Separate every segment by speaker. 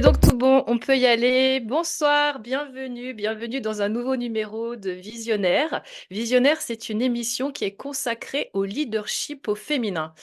Speaker 1: donc tout bon, on peut y aller. Bonsoir, bienvenue dans un nouveau numéro de Visionnaire. Visionnaire, c'est une émission qui est consacrée au leadership au féminin.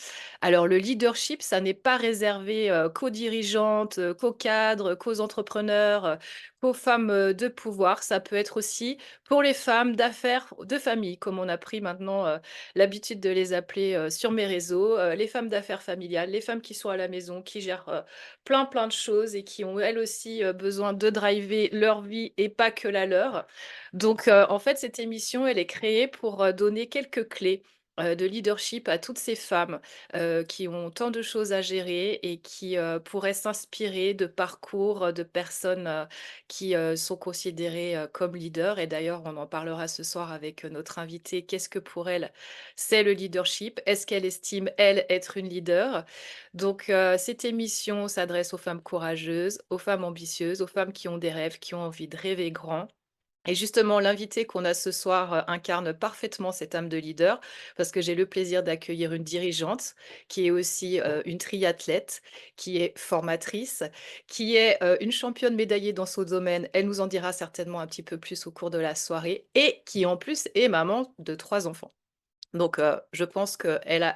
Speaker 1: Alors le leadership, ça n'est pas réservé qu'aux dirigeantes, qu'aux cadres, qu'aux entrepreneurs, qu'aux femmes de pouvoir. Ça peut être aussi pour les femmes d'affaires, de famille, comme on a pris maintenant l'habitude de les appeler sur mes réseaux, les femmes d'affaires familiales, les femmes qui sont à la maison, qui gèrent plein de choses et qui ont elles aussi besoin de driver leur vie et pas que la leur. Donc en fait, cette émission, elle est créée pour donner quelques clés de leadership à toutes ces femmes qui ont tant de choses à gérer et qui pourraient s'inspirer de parcours de personnes qui sont considérées comme leaders. Et d'ailleurs, on en parlera ce soir avec notre invitée. Qu'est-ce que pour elle, c'est le leadership? Est-ce qu'elle estime, elle, être une leader? Donc, cette émission s'adresse aux femmes courageuses, aux femmes ambitieuses, aux femmes qui ont des rêves, qui ont envie de rêver grand. Et justement, l'invité qu'on a ce soir incarne parfaitement cette âme de leader, parce que j'ai le plaisir d'accueillir une dirigeante qui est aussi une triathlète, qui est formatrice, qui est une championne médaillée dans son domaine. Elle nous en dira certainement un petit peu plus au cours de la soirée, et qui en plus est maman de 3 enfants. Donc, je pense qu'elle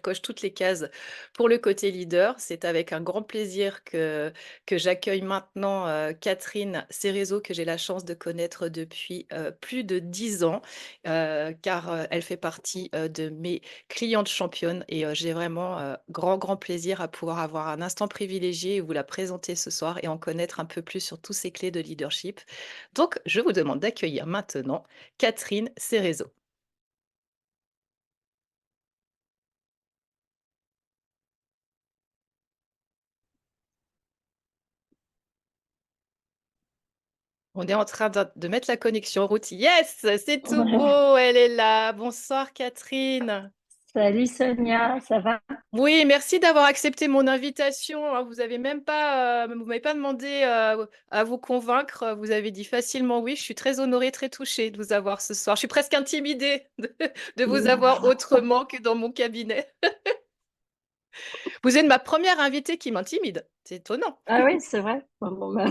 Speaker 1: coche toutes les cases pour le côté leader. C'est avec un grand plaisir que j'accueille maintenant Catherine Cerezo, que j'ai la chance de connaître depuis plus de 10 ans, car elle fait partie de mes clientes championnes et j'ai vraiment grand plaisir à pouvoir avoir un instant privilégié et vous la présenter ce soir et en connaître un peu plus sur tous ces clés de leadership. Donc, je vous demande d'accueillir maintenant Catherine Cerezo. On est en train de mettre la connexion en route. Yes, c'est tout
Speaker 2: Ouais.
Speaker 1: beau, elle est là. Bonsoir Catherine.
Speaker 2: Salut Sonia, ça va?
Speaker 1: Oui, merci d'avoir accepté mon invitation, hein. Vous avez même pas, vous m'avez pas demandé à vous convaincre. Vous avez dit facilement oui. Je suis très honorée, très touchée de vous avoir ce soir. Je suis presque intimidée de vous avoir autrement que dans mon cabinet. Vous êtes ma première invitée qui m'intimide. C'est étonnant.
Speaker 2: Ah oui, c'est vrai. Bon, bah,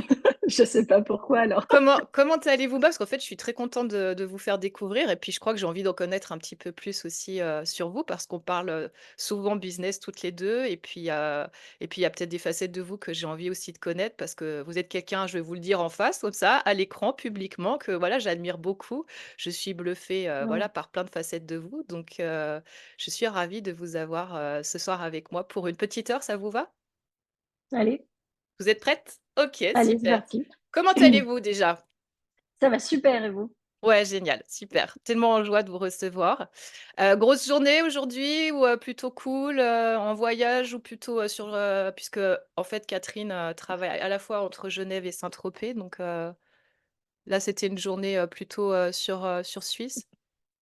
Speaker 2: je sais pas pourquoi alors.
Speaker 1: Comment allez-vous? Parce qu'en fait, je suis très contente de vous faire découvrir et puis je crois que j'ai envie d'en connaître un petit peu plus aussi sur vous parce qu'on parle souvent business toutes les deux et puis il y a peut-être des facettes de vous que j'ai envie aussi de connaître parce que vous êtes quelqu'un, je vais vous le dire en face comme ça, à l'écran, publiquement, que voilà, j'admire beaucoup. Je suis bluffée
Speaker 2: Ouais.
Speaker 1: voilà, par plein de facettes de vous. Donc, je suis ravie de vous avoir ce soir avec moi pour une petite heure, ça vous va?
Speaker 2: Allez,
Speaker 1: Vous êtes prête? Ok,
Speaker 2: allez, c'est
Speaker 1: super.
Speaker 2: parti.
Speaker 1: Comment allez-vous déjà?
Speaker 2: Ça va super et vous?
Speaker 1: Ouais, génial, super. Tellement en joie de vous recevoir. Grosse journée aujourd'hui ou plutôt cool, en voyage ou plutôt, puisque en fait Catherine, travaille à la fois entre Genève et Saint-Tropez, donc là c'était une journée, plutôt, sur Suisse?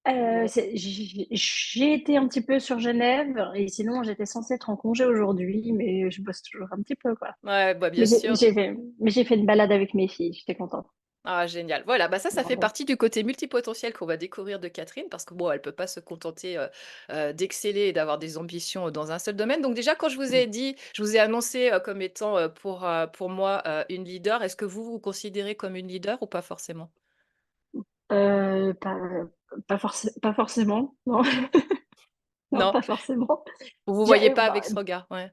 Speaker 1: Ou,
Speaker 2: J'ai été un petit peu sur Genève et sinon j'étais censée être en congé aujourd'hui, mais je bosse toujours un petit peu quoi.
Speaker 1: Ouais, bah, bien
Speaker 2: Mais
Speaker 1: sûr.
Speaker 2: j'ai fait une balade avec mes filles, j'étais contente.
Speaker 1: Ah génial. Voilà, bah, ça fait
Speaker 2: Voilà.
Speaker 1: partie du côté multipotentiel qu'on va découvrir de Catherine parce que bon, elle peut pas se contenter, d'exceller et d'avoir des ambitions, dans un seul domaine. Donc déjà, quand je vous ai annoncé, comme étant, pour moi, une leader, est-ce que vous vous considérez comme une leader ou pas forcément?
Speaker 2: Euh, pas, pas forcément, non, non,
Speaker 1: Non?
Speaker 2: pas forcément.
Speaker 1: Vous vous voyez
Speaker 2: J'ai-
Speaker 1: pas avec
Speaker 2: bah,
Speaker 1: ce regard? Ouais.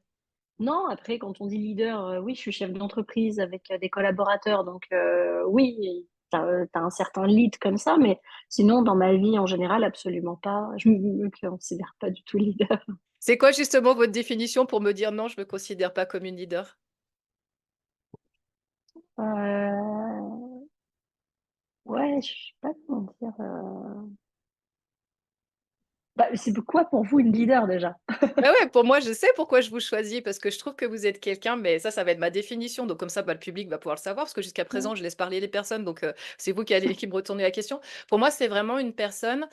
Speaker 2: Non, après, quand on dit leader, oui, je suis chef d'entreprise avec des collaborateurs, donc oui, t'as un certain lead comme ça, mais sinon, dans ma vie en général, absolument pas. Je me considère pas du tout leader.
Speaker 1: C'est quoi justement votre définition pour me dire: «Non, je me considère pas comme une leader»?
Speaker 2: Euh, ouais, je sais pas comment dire. Bah, c'est quoi pour vous une leader déjà?
Speaker 1: Bah ouais, pour moi, je sais pourquoi je vous choisis, parce que je trouve que vous êtes quelqu'un, mais ça va être ma définition. Donc comme ça, bah, le public va pouvoir le savoir, parce que jusqu'à
Speaker 2: Ouais.
Speaker 1: présent, je laisse parler les personnes, donc c'est vous qui me retournez la question. Pour moi, c'est vraiment une personne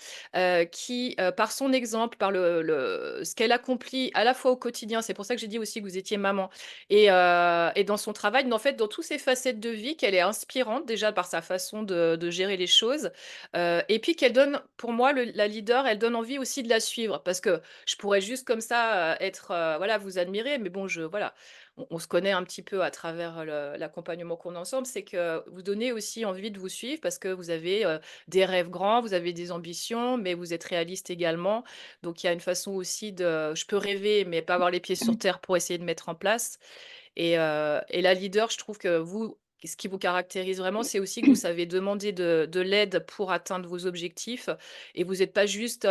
Speaker 1: qui, par son exemple, par ce qu'elle accomplit à la fois au quotidien, c'est pour ça que j'ai dit aussi que vous étiez maman, et dans son travail, mais en fait, dans toutes ses facettes de vie, qu'elle est inspirante déjà par sa façon de gérer les choses, et puis qu'elle donne, pour moi, la leader, elle donne envie aussi de la suivre, parce que je pourrais juste comme ça, être, voilà, vous admirer, mais bon, voilà. on se connaît un petit peu à travers l'accompagnement qu'on a ensemble, c'est que vous donnez aussi envie de vous suivre parce que vous avez des rêves grands, vous avez des ambitions, mais vous êtes réaliste également. Donc il y a une façon aussi de, je peux rêver, mais pas avoir les pieds sur terre pour essayer de mettre en place. Et la leader, je trouve que vous, ce qui vous caractérise vraiment, c'est aussi que vous savez demander de l'aide pour atteindre vos objectifs et vous n'êtes pas juste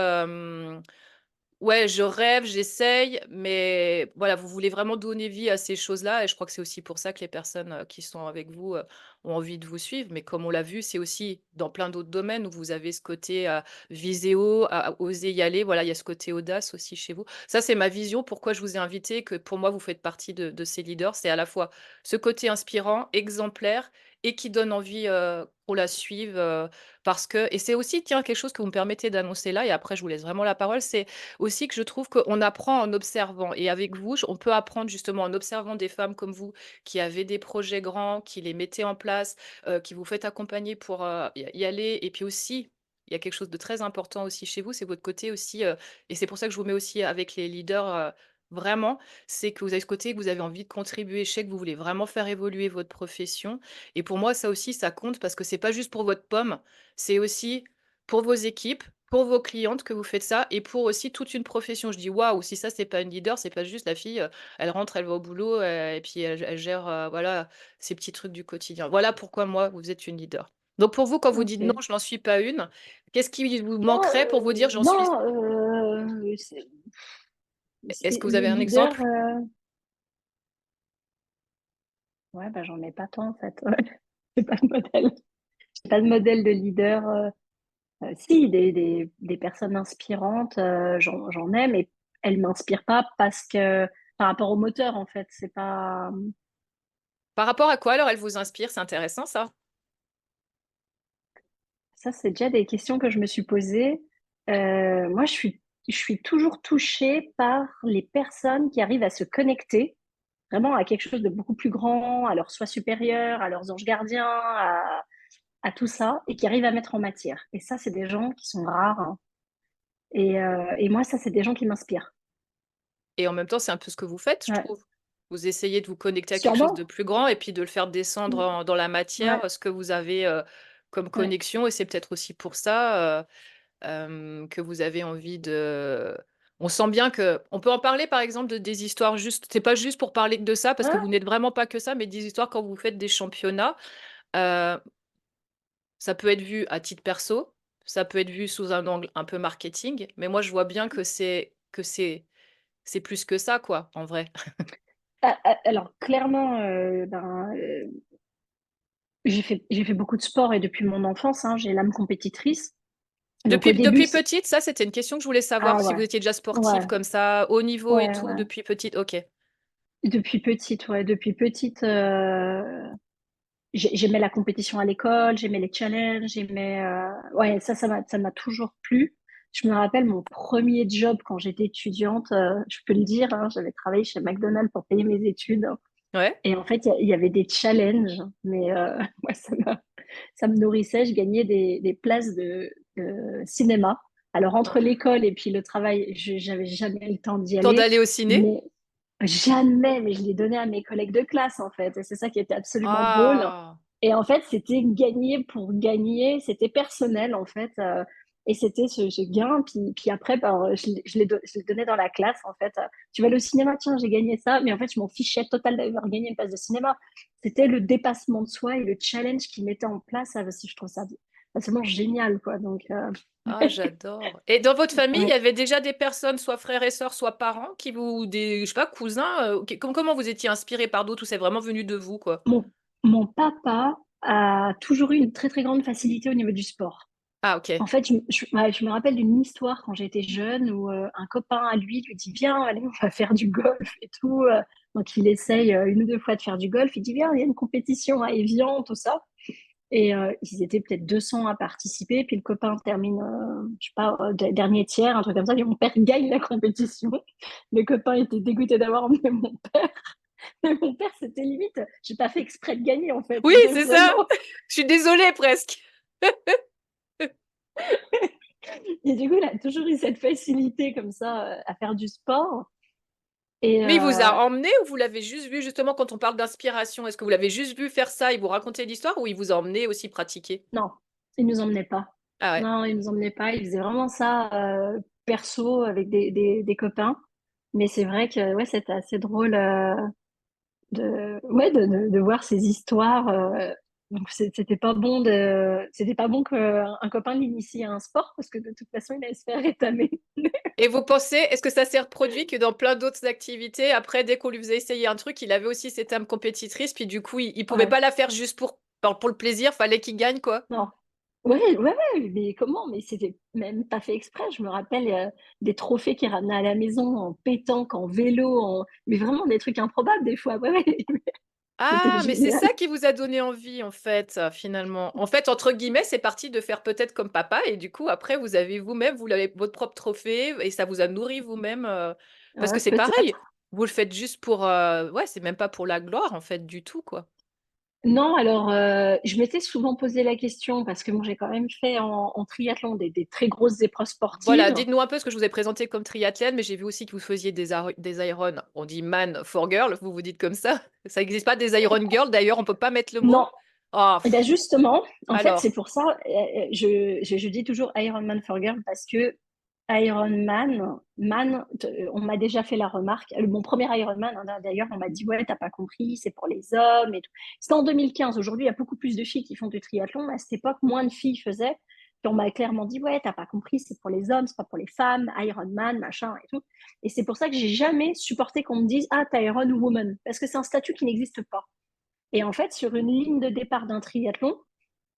Speaker 1: ouais, je rêve, j'essaye, mais voilà, vous voulez vraiment donner vie à ces choses-là et je crois que c'est aussi pour ça que les personnes, qui sont avec vous, ont envie de vous suivre. Mais comme on l'a vu, c'est aussi dans plein d'autres domaines où vous avez ce côté, viser haut, à oser y aller. Voilà, il y a ce côté audace aussi chez vous. Ça, c'est ma vision, pourquoi je vous ai invité, que pour moi, vous faites partie de ces leaders. C'est à la fois ce côté inspirant, exemplaire et qui donne envie, qu'on la suive, parce que et c'est aussi, tiens, quelque chose que vous me permettez d'annoncer là et après je vous laisse vraiment la parole, c'est aussi que je trouve qu'on apprend en observant et avec vous, on peut apprendre justement en observant des femmes comme vous qui avaient des projets grands, qui les mettaient en place, qui vous faites accompagner pour, y aller et puis aussi, il y a quelque chose de très important aussi chez vous, c'est votre côté aussi, et c'est pour ça que je vous mets aussi avec les leaders, vraiment, c'est que vous avez ce côté que vous avez envie de contribuer. Je sais que vous voulez vraiment faire évoluer votre profession et pour moi, ça aussi, ça compte parce que c'est pas juste pour votre pomme, c'est aussi pour vos équipes, pour vos clientes que vous faites ça et pour aussi toute une profession. Je dis: «Waouh, si ça, c'est pas une leader, c'est pas juste la fille, elle rentre, elle va au boulot, et puis elle gère, voilà, ces petits trucs du quotidien». Voilà pourquoi moi, vous êtes une leader. Donc pour vous, quand vous dites: «Non,
Speaker 2: Ok.
Speaker 1: je n'en suis pas une», qu'est-ce qui vous
Speaker 2: Non,
Speaker 1: manquerait pour vous dire: «J'en suis»?
Speaker 2: non,
Speaker 1: Est-ce
Speaker 2: c'est
Speaker 1: que vous
Speaker 2: le
Speaker 1: avez un
Speaker 2: leader.
Speaker 1: exemple?
Speaker 2: Ouais, bah, j'en ai pas tant en fait. Ouais. J'ai pas de modèle. J'ai pas de modèle de leader. Si, des personnes inspirantes, j'en ai, mais elles m'inspirent pas parce que par rapport au moteur, en fait, c'est pas.
Speaker 1: Par rapport à quoi alors elle vous inspire? C'est intéressant ça.
Speaker 2: Ça, c'est déjà des questions que je me suis posées. Moi, je suis toujours touchée par les personnes qui arrivent à se connecter vraiment à quelque chose de beaucoup plus grand, à leur soi supérieur, à leurs anges gardiens, à tout ça, et qui arrivent à mettre en matière. Et ça, c'est des gens qui sont rares, hein. Et moi, ça, c'est des gens qui m'inspirent.
Speaker 1: Et en même temps, c'est un peu ce que vous faites, je
Speaker 2: Ouais.
Speaker 1: trouve. Vous essayez de vous connecter à quelque chose de
Speaker 2: Sûrement.
Speaker 1: plus grand et puis de le faire descendre
Speaker 2: Mm.
Speaker 1: dans la
Speaker 2: Ouais,
Speaker 1: matière, ce que vous avez comme
Speaker 2: ouais.
Speaker 1: connexion. Et c'est peut-être aussi pour ça que vous avez envie de... On sent bien que... On peut en parler, par exemple, de des histoires juste... C'est pas juste pour parler que de ça, parce que vous
Speaker 2: Ouais.
Speaker 1: n'êtes vraiment pas que ça, mais des histoires quand vous faites des championnats. euh, Ça peut être vu à titre perso, ça peut être vu sous un angle un peu marketing, mais moi, je vois bien que c'est plus que ça, quoi, en vrai.
Speaker 2: Alors, clairement, j'ai fait beaucoup de sport et depuis mon enfance, hein, j'ai l'âme compétitrice. Donc, au début,
Speaker 1: Depuis petite, ça, c'était une question que je voulais savoir
Speaker 2: ah
Speaker 1: si
Speaker 2: ouais,
Speaker 1: vous étiez déjà
Speaker 2: ouais,
Speaker 1: sportive comme ça, haut niveau et
Speaker 2: ouais,
Speaker 1: tout,
Speaker 2: ouais.
Speaker 1: depuis petite. Ok.
Speaker 2: Depuis petite, ouais, depuis petite, j'aimais la compétition à l'école, j'aimais les challenges, ouais, ça m'a toujours plu. Je me rappelle mon premier job quand j'étais étudiante, je peux le dire, hein, j'avais travaillé chez McDonald's pour payer mes études.
Speaker 1: Ouais.
Speaker 2: Et en fait, il y avait des challenges, mais moi, ça me nourrissait. Je gagnais des places de cinéma. Alors, entre l'école et puis le travail, j'avais jamais le temps d'y
Speaker 1: Temps
Speaker 2: aller,
Speaker 1: d'aller au ciné?
Speaker 2: mais jamais, mais je l'ai donné à mes collègues de classe, en fait. Et c'est ça qui était absolument drôle.
Speaker 1: Ah,
Speaker 2: Et en fait, c'était gagner pour gagner, c'était personnel, en fait. Et c'était ce gain. Puis après, ben, je l'ai donné dans la classe, en fait. Tu vas aller au cinéma, tiens, j'ai gagné ça. Mais en fait, je m'en fichais total d'avoir gagné une place de cinéma. C'était le dépassement de soi et le challenge qu'ils mettaient en place. Ça aussi, je trouve ça absolument génial, quoi. Donc,
Speaker 1: ah, j'adore. Et dans votre famille, il y
Speaker 2: ouais.
Speaker 1: avait déjà des personnes, soit frères et sœurs, soit parents, qui vous, des, je sais pas, cousins, comment vous étiez inspiré par d'autres ou c'est vraiment venu de vous, quoi?
Speaker 2: Mon, mon papa a toujours eu une très, très grande facilité au niveau du sport.
Speaker 1: Ah, ok.
Speaker 2: En fait, ouais, je me rappelle d'une histoire quand j'étais jeune où un copain à lui dit, viens, allez, on va faire du golf et tout. Donc, il essaye une ou deux fois de faire du golf. Il dit, viens, il y a une compétition à Évian, tout ça. Et ils étaient peut-être 200 à participer. Puis le copain termine, je sais pas, dernier tiers, un truc comme ça. Et mon père gagne la compétition. Le copain était dégoûté d'avoir emmené mon père. Mais mon père, c'était limite, j'ai pas fait exprès de gagner en fait.
Speaker 1: Oui,
Speaker 2: C'était
Speaker 1: c'est ça.
Speaker 2: vraiment.
Speaker 1: Je suis désolée presque.
Speaker 2: Et du coup, il a toujours eu cette facilité comme ça à faire du sport. Et
Speaker 1: Mais il vous a emmené ou vous l'avez juste vu, justement, quand on parle d'inspiration, est-ce que vous l'avez juste vu faire ça et vous raconter l'histoire ou il vous a emmené aussi pratiquer?
Speaker 2: non, il nous emmenait pas.
Speaker 1: Ah ouais.
Speaker 2: Non, il nous emmenait pas. Il faisait vraiment ça perso avec des copains. Mais c'est vrai que ouais, c'était assez drôle de voir ces histoires. Donc c'était pas bon c'était pas bon qu'un copain l'initie à un sport parce que de toute façon il allait se faire rétamer.
Speaker 1: Et vous pensez, est-ce que ça s'est reproduit que dans plein d'autres activités, après, dès qu'on lui faisait essayer un truc, il avait aussi cette âme compétitrice, puis du coup, il pouvait
Speaker 2: Ouais,
Speaker 1: pas la faire juste pour le plaisir, fallait qu'il gagne, quoi.
Speaker 2: non. Ouais, mais comment? Mais c'était même pas fait exprès. Je me rappelle des trophées qu'il ramenait à la maison en pétanque, en vélo, mais vraiment des trucs improbables des fois. Ouais, ouais. C'était
Speaker 1: Ah, mais c'est
Speaker 2: génial.
Speaker 1: ça qui vous a donné envie, en fait, finalement. En fait, entre guillemets, c'est parti de faire peut-être comme papa, et du coup, après, vous avez vous-même, vous l'avez votre propre trophée, et ça vous a nourri vous-même, parce que
Speaker 2: Ouais,
Speaker 1: c'est pareil.
Speaker 2: peut-être.
Speaker 1: Vous le faites juste pour, ouais, c'est même pas pour la gloire, en fait, du tout, quoi.
Speaker 2: Non, alors je m'étais souvent posé la question parce que moi j'ai quand même fait en triathlon des très grosses épreuves
Speaker 1: Voilà,
Speaker 2: sportives.
Speaker 1: dites-nous un peu ce que je vous ai présenté comme triathlète, mais j'ai vu aussi que vous faisiez des iron. On dit man for girl, vous vous dites comme ça. Ça n'existe pas des iron girl, d'ailleurs, on peut pas mettre le mot.
Speaker 2: Non,
Speaker 1: Ah,
Speaker 2: et bien justement, en fait c'est
Speaker 1: alors.
Speaker 2: pour ça, je dis toujours Ironman for Girl parce que Ironman, on m'a déjà fait la remarque. Mon premier Ironman, hein, d'ailleurs, on m'a dit ouais, t'as pas compris, c'est pour les hommes et tout. C'était en 2015. Aujourd'hui, il y a beaucoup plus de filles qui font du triathlon. À cette époque, moins de filles faisaient. Puis on m'a clairement dit ouais, t'as pas compris, c'est pour les hommes, c'est pas pour les femmes, Ironman, machin et tout. Et c'est pour ça que j'ai jamais supporté qu'on me dise ah, t'es Iron Woman, parce que c'est un statut qui n'existe pas. Et en fait, sur une ligne de départ d'un triathlon,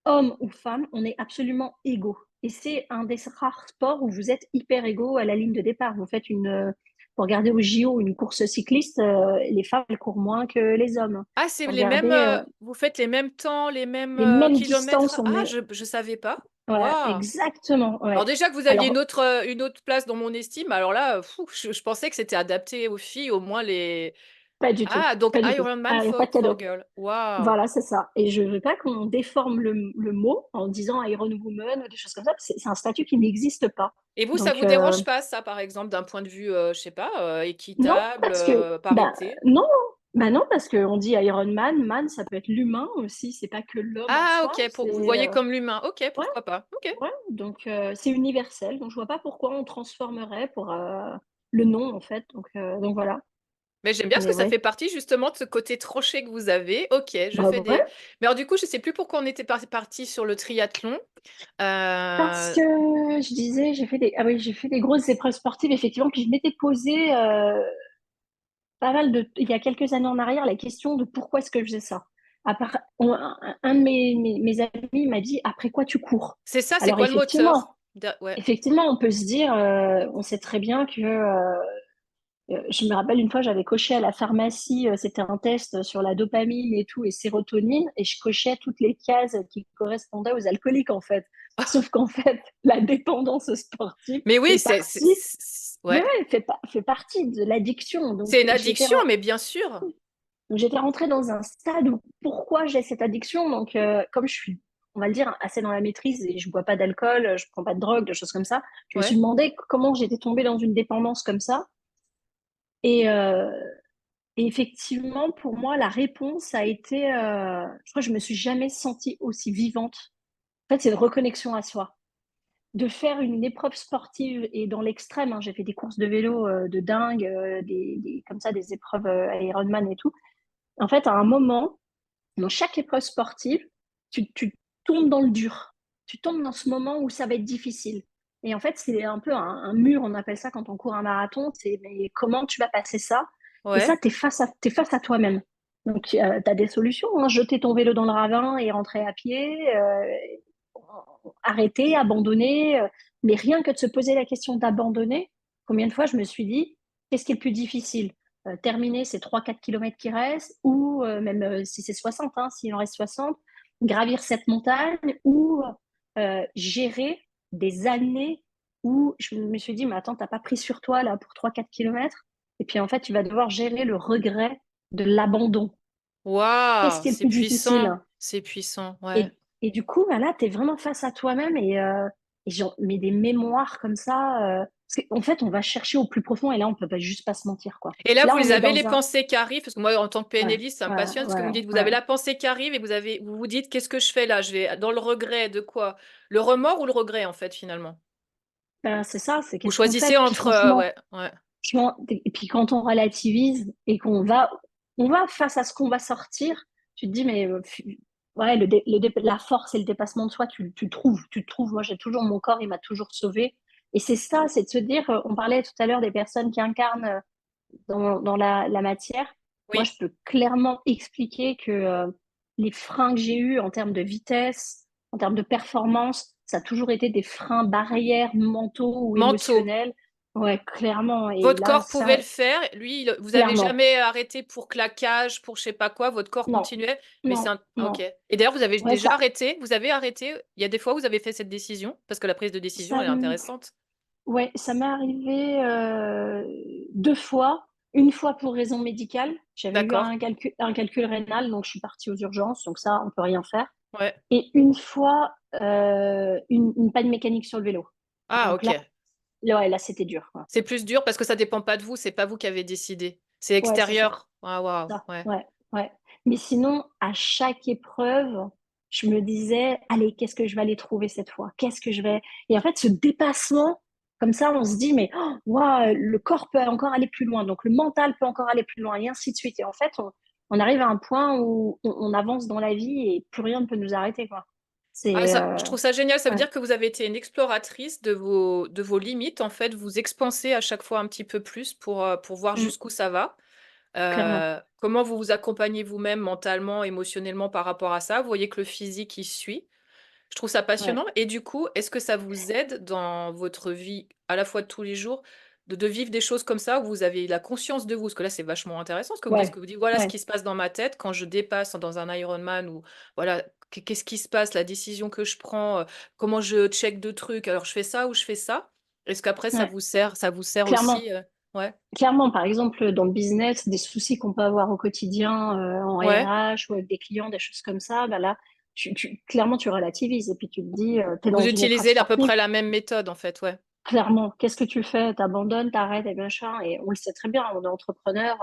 Speaker 2: homme ou femme, on est absolument égaux. Et c'est un des rares sports où vous êtes hyper égaux à la ligne de départ. Vous faites pour regarder au JO, une course cycliste, les femmes elles courent moins que les hommes.
Speaker 1: Ah, c'est
Speaker 2: Pour
Speaker 1: les mêmes.
Speaker 2: regarder
Speaker 1: Vous faites les mêmes temps, les mêmes
Speaker 2: les mêmes distances,
Speaker 1: kilomètres.
Speaker 2: on
Speaker 1: Ah,
Speaker 2: est.
Speaker 1: je savais pas.
Speaker 2: Voilà,
Speaker 1: Waouh.
Speaker 2: exactement.
Speaker 1: Alors
Speaker 2: Ouais.
Speaker 1: déjà que vous aviez
Speaker 2: Alors,
Speaker 1: une autre place dans mon estime, alors là, je pensais que c'était adapté aux filles, au moins les.
Speaker 2: pas du tout.
Speaker 1: Ah, donc
Speaker 2: Pas du tout.
Speaker 1: Ironman
Speaker 2: Ah, y a pas de
Speaker 1: for
Speaker 2: cadeau.
Speaker 1: girl. Waouh.
Speaker 2: Voilà, c'est ça. Et je veux pas qu'on déforme le mot en disant Iron Woman ou des choses comme ça. C'est un statut qui n'existe pas.
Speaker 1: Et vous, ça
Speaker 2: Donc,
Speaker 1: vous dérange pas, ça, par exemple, d'un point de vue, je sais pas,
Speaker 2: non,
Speaker 1: équitable,
Speaker 2: parce que,
Speaker 1: parité?
Speaker 2: non, bah non, parce qu'on dit Iron Man, man, ça peut être l'humain aussi, c'est pas que l'homme en
Speaker 1: Ah,
Speaker 2: soi,
Speaker 1: ok, pour, vous le
Speaker 2: c'est,
Speaker 1: voyez comme l'humain. Ok,
Speaker 2: ouais,
Speaker 1: pourquoi pas. Ok.
Speaker 2: ouais, donc c'est universel, donc je vois pas pourquoi on transformerait pour le nom en fait, donc voilà,
Speaker 1: Mais j'aime bien parce
Speaker 2: mais
Speaker 1: que ça
Speaker 2: ouais,
Speaker 1: fait partie justement de ce côté tranché que vous avez. Ok, je
Speaker 2: bah
Speaker 1: fais
Speaker 2: ouais,
Speaker 1: des. Mais alors, du coup, je sais plus pourquoi on était parti sur le triathlon.
Speaker 2: parce
Speaker 1: Euh,
Speaker 2: que je disais, ah oui, j'ai fait des grosses épreuves sportives effectivement, puis je m'étais posé pas mal il y a quelques années en arrière la question de pourquoi est-ce que je faisais ça. Un de mes amis m'a dit après quoi tu cours?
Speaker 1: C'est ça, c'est
Speaker 2: Alors
Speaker 1: quoi le moteur? Ouais.
Speaker 2: effectivement, on peut se dire, on sait très bien que je me rappelle une fois, j'avais coché à la pharmacie, c'était un test sur la dopamine et tout, et sérotonine, et je cochais toutes les cases qui correspondaient aux alcooliques en fait. Sauf qu'en fait, la dépendance sportive
Speaker 1: Mais oui,
Speaker 2: fait partie,
Speaker 1: ouais.
Speaker 2: fait partie de l'addiction.
Speaker 1: C'est une addiction, mais bien sûr.
Speaker 2: Donc, j'étais rentrée dans un stade où pourquoi j'ai cette addiction. Donc, comme je suis, on va le dire, assez dans la maîtrise et je bois pas d'alcool, je prends pas de drogue, des choses comme ça, je me suis
Speaker 1: Ouais.
Speaker 2: demandé comment j'étais tombée dans une dépendance comme ça. Et, euh, et effectivement, pour moi, la réponse a été, je crois que je me suis jamais sentie aussi vivante. En fait, c'est une reconnexion à soi. De faire une épreuve sportive et dans l'extrême, hein, j'ai fait des courses de vélo de dingue, comme ça, des épreuves Ironman et tout. En fait, à un moment, dans chaque épreuve sportive, tu tombes dans le dur. Tu tombes dans ce moment où ça va être difficile. Et en fait, c'est un peu un mur, on appelle ça quand on court un marathon. C'est mais comment tu vas passer ça? Et ça,
Speaker 1: Ouais.
Speaker 2: t'es face à toi-même. Donc, tu as des solutions, hein. Jeter ton vélo dans le ravin et rentrer à pied, arrêter, abandonner. Mais rien que de se poser la question d'abandonner, combien de fois je me suis dit, qu'est-ce qui est le plus difficile? Terminer ces 3-4 kilomètres qui restent, ou même si c'est 60, hein, s'il en reste 60, gravir cette montagne, ou gérer des années où je me suis dit, mais attends, t'as pas pris sur toi là pour 3-4 kilomètres, et puis en fait, tu vas devoir gérer le regret de l'abandon. Qu'est-ce
Speaker 1: Waouh,
Speaker 2: qui est le
Speaker 1: c'est
Speaker 2: plus difficile?
Speaker 1: puissant. C'est puissant, ouais.
Speaker 2: Et, et du coup, bah là, tu es vraiment face à toi-même et j'en mets des mémoires comme ça. Parce qu'en fait, on va chercher au plus profond et là, on peut pas juste pas se mentir, quoi.
Speaker 1: Et là, vous
Speaker 2: Là,
Speaker 1: les
Speaker 2: on est
Speaker 1: avez les
Speaker 2: dans un...
Speaker 1: pensées qui arrivent, parce que moi, en tant que
Speaker 2: Ouais,
Speaker 1: PNListe, ça me
Speaker 2: ouais,
Speaker 1: passionne, parce que
Speaker 2: ouais,
Speaker 1: vous me dites, vous avez
Speaker 2: ouais.
Speaker 1: la pensée qui arrive et vous vous dites, qu'est-ce que je fais là? Je vais dans le regret de quoi? Le remords ou le regret, en fait, finalement?
Speaker 2: Ben, c'est ça, c'est
Speaker 1: Vous
Speaker 2: qu'est-ce qu'on
Speaker 1: choisissez
Speaker 2: fait. Puis
Speaker 1: entre,
Speaker 2: franchement,
Speaker 1: ouais, ouais.
Speaker 2: et puis quand on relativise et on va face à ce qu'on va sortir, tu te dis, mais ouais, la force et le dépassement de soi, tu le trouves. Moi, j'ai toujours mon corps, il m'a toujours sauvé. Et c'est ça, c'est de se dire, on parlait tout à l'heure des personnes qui incarnent dans la matière. Moi, je
Speaker 1: Oui,
Speaker 2: peux clairement expliquer que les freins que j'ai eus en termes de vitesse, en termes de performance, ça a toujours été des freins barrières mentaux ou
Speaker 1: manteau.
Speaker 2: émotionnels. Ouais, clairement. Et
Speaker 1: Votre
Speaker 2: là,
Speaker 1: corps pouvait
Speaker 2: ça,
Speaker 1: le faire. Lui, vous avez
Speaker 2: clairement.
Speaker 1: jamais arrêté pour claquage, pour je sais pas quoi. Votre corps
Speaker 2: Non,
Speaker 1: continuait. Mais
Speaker 2: non,
Speaker 1: c'est un... Ok.
Speaker 2: non.
Speaker 1: Et d'ailleurs, vous avez
Speaker 2: Ouais,
Speaker 1: déjà arrêté. Vous avez arrêté. Il y a des fois où vous avez fait cette décision, parce que la prise de décision,
Speaker 2: ça,
Speaker 1: elle est intéressante.
Speaker 2: ouais, ça m'est arrivé deux fois. Une fois pour raison médicale. J'avais eu
Speaker 1: D'accord.
Speaker 2: un calcul rénal, donc je suis partie aux urgences. Donc ça, on peut rien faire.
Speaker 1: Ouais.
Speaker 2: Et une fois, une panne mécanique sur le vélo.
Speaker 1: Ah,
Speaker 2: Donc
Speaker 1: ok.
Speaker 2: ouais, là c'était dur, quoi.
Speaker 1: C'est plus dur parce que ça dépend pas de vous. C'est pas vous qui avez décidé. C'est
Speaker 2: Ouais, c'est ça.
Speaker 1: extérieur. Ah, waouh.
Speaker 2: Ça,
Speaker 1: Ouais.
Speaker 2: ouais, ouais. Mais sinon, à chaque épreuve, je me disais, allez, qu'est-ce que je vais aller trouver cette fois? Qu'est-ce que je vais... Et en fait, ce dépassement, comme ça, on se dit, mais oh, waouh, le corps peut encore aller plus loin, donc le mental peut encore aller plus loin, et ainsi de suite. Et en fait, on arrive à un point où on avance dans la vie et plus rien ne peut nous arrêter, quoi.
Speaker 1: Ah,
Speaker 2: C'est...
Speaker 1: ça, je trouve ça génial. Ça veut
Speaker 2: ouais,
Speaker 1: dire que vous avez été une exploratrice de vos limites. En fait, vous expansez à chaque fois un petit peu plus pour voir
Speaker 2: mm,
Speaker 1: jusqu'où ça va.
Speaker 2: clairement.
Speaker 1: Comment vous vous accompagnez vous-même mentalement, émotionnellement par rapport à ça? Vous voyez que le physique, il suit. Je trouve ça
Speaker 2: Ouais.
Speaker 1: passionnant. Et du coup, est-ce que ça vous aide dans votre vie à la fois de tous les jours de vivre des choses comme ça où vous avez la conscience de vous? Parce que là, c'est vachement intéressant ce que vous dites. Ce
Speaker 2: Ouais.
Speaker 1: que vous dites, voilà ce
Speaker 2: Ouais.
Speaker 1: qui se passe dans ma tête quand je dépasse dans un Ironman ou voilà, qu'est-ce qui se passe, la décision que je prends, comment je check deux trucs. Alors, je fais ça ou je fais ça. Est-ce qu'après,
Speaker 2: Ouais.
Speaker 1: ça vous sert
Speaker 2: Clairement.
Speaker 1: aussi, ouais.
Speaker 2: Clairement, par exemple, dans le business, des soucis qu'on peut avoir au quotidien en
Speaker 1: Ouais.
Speaker 2: RH ou avec des clients, des choses comme ça, bah là, clairement, tu relativises et puis tu te dis, tu es
Speaker 1: Vous
Speaker 2: dans une épreuve
Speaker 1: utilisez à peu
Speaker 2: sportive,
Speaker 1: près la même méthode, en fait, ouais.
Speaker 2: clairement, qu'est-ce que tu fais? T'abandonnes, t'arrêtes et machin, et on le sait très bien, on est entrepreneur,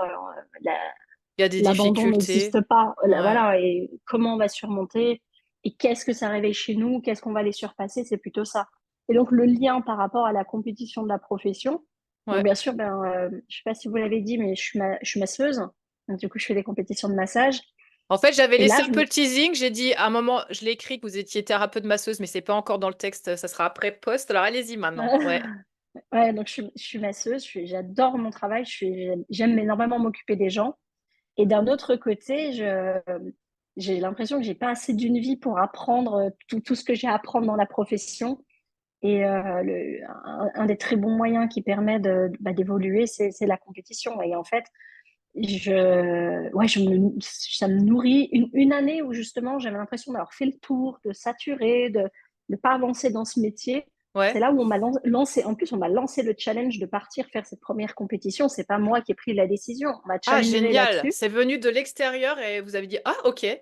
Speaker 1: Il y a des
Speaker 2: l'abandon
Speaker 1: difficultés.
Speaker 2: n'existe pas.
Speaker 1: Ouais.
Speaker 2: Voilà, et comment on va surmonter et qu'est-ce que ça réveille chez nous, qu'est-ce qu'on va les surpasser, c'est plutôt ça. Et donc le lien par rapport à la compétition de la profession, donc
Speaker 1: Ouais.
Speaker 2: bien sûr, ben, je sais pas si vous l'avez dit, mais je suis masseuse, donc du coup je fais des compétitions de massage.
Speaker 1: En fait, j'avais
Speaker 2: Et
Speaker 1: laissé
Speaker 2: là,
Speaker 1: un peu le teasing. J'ai dit à un moment, je l'ai écrit que vous étiez thérapeute masseuse, mais c'est pas encore dans le texte. Ça sera après post. Alors allez-y maintenant. Ouais.
Speaker 2: ouais, donc je suis masseuse, j'adore mon travail, j'aime énormément m'occuper des gens. Et d'un autre côté, j'ai l'impression que j'ai pas assez d'une vie pour apprendre tout ce que j'ai à apprendre dans la profession. Et un des très bons moyens qui permet d'évoluer, c'est la compétition. Et en fait, ça me nourrit une année où justement j'avais l'impression d'avoir fait le tour, de saturer, de ne pas avancer dans ce métier. C'est
Speaker 1: Ouais.
Speaker 2: là où on m'a lancé, en plus on m'a lancé le challenge de partir faire cette première compétition. C'est pas moi qui ai pris la décision, on m'a
Speaker 1: Ah,
Speaker 2: challengé
Speaker 1: génial.
Speaker 2: là-dessus.
Speaker 1: C'est venu de l'extérieur et vous avez dit, ah, ok.
Speaker 2: Ouais,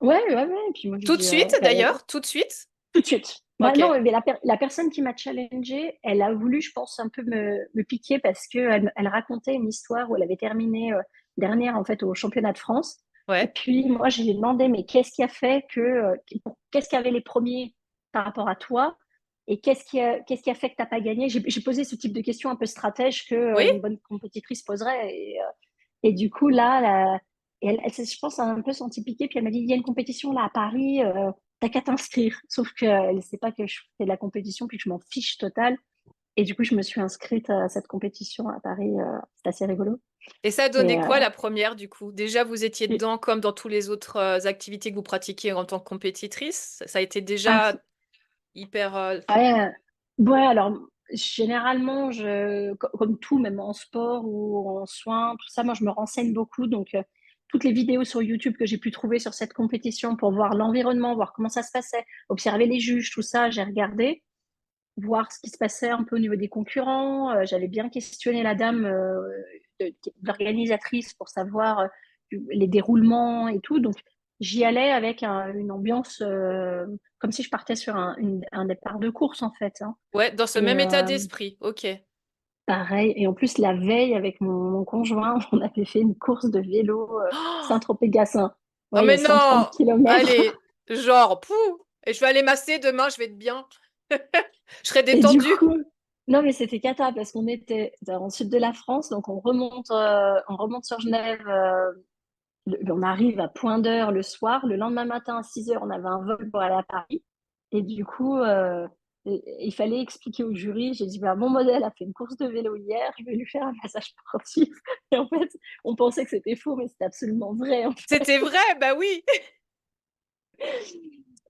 Speaker 2: ouais, ouais. Et puis moi, je
Speaker 1: Tout de
Speaker 2: dis,
Speaker 1: suite,
Speaker 2: ben,
Speaker 1: d'ailleurs, tout de suite.
Speaker 2: tout de suite. Bah
Speaker 1: Ok.
Speaker 2: non, mais la personne qui m'a challengée, elle a voulu, je pense, un peu me piquer parce que elle racontait une histoire où elle avait terminé dernière en fait au championnat de France. Et
Speaker 1: Ouais.
Speaker 2: puis moi, je lui ai demandé, mais qu'est-ce qui a fait que, qu'est-ce qui avait les premiers par rapport à toi et qu'est-ce qui a fait que t'as pas gagné? J'ai posé ce type de questions un peu stratège que
Speaker 1: Oui?
Speaker 2: une bonne compétitrice poserait. Et du coup, là, elle s'est, je pense, un peu sentie piquée. Puis elle m'a dit, il y a une compétition là à Paris, t'as qu'à t'inscrire. Sauf qu'elle ne sait pas que je fais de la compétition, puis que je m'en fiche total. Et du coup, je me suis inscrite à cette compétition à Paris. C'est assez rigolo.
Speaker 1: Et ça a donné
Speaker 2: Et
Speaker 1: quoi la première, du coup? Déjà, vous étiez
Speaker 2: puis,
Speaker 1: dedans comme dans toutes les autres activités que vous pratiquiez en tant que compétitrice. Ça a été
Speaker 2: ah,
Speaker 1: déjà hyper...
Speaker 2: ouais, ouais, alors, généralement, comme tout, même en sport ou en soins, tout ça, moi, je me renseigne beaucoup. Donc, toutes les vidéos sur YouTube que j'ai pu trouver sur cette compétition pour voir l'environnement, voir comment ça se passait, observer les juges, tout ça, j'ai regardé, voir ce qui se passait un peu au niveau des concurrents. J'avais bien questionné la dame, l'organisatrice, pour savoir les déroulements et tout. Donc, j'y allais avec une ambiance comme si je partais sur un départ de course en fait, hein.
Speaker 1: Ouais, dans ce
Speaker 2: Et
Speaker 1: même état d'esprit. Ok.
Speaker 2: pareil. Et en plus, la veille, avec mon conjoint, on avait fait une course de vélo Saint-Tropez-Gassin.
Speaker 1: Oh,
Speaker 2: Ouais, il y
Speaker 1: mais
Speaker 2: a 130
Speaker 1: non!
Speaker 2: kilomètres.
Speaker 1: Allez, genre, pouh! Et je vais aller masser demain, je vais être bien. Je serai
Speaker 2: Et du
Speaker 1: détendue.
Speaker 2: coup, non, mais c'était cata parce qu'on était dans le sud de la France, donc on remonte sur Genève. On arrive à point d'heure le soir. Le lendemain matin à 6 heures, on avait un vol pour aller à Paris. Et du coup, il fallait expliquer au jury. J'ai dit, bah, mon modèle a fait une course de vélo hier, je vais lui faire un massage sportif. Et en fait, on pensait que c'était faux, mais c'était absolument vrai, en fait.
Speaker 1: C'était vrai, bah oui.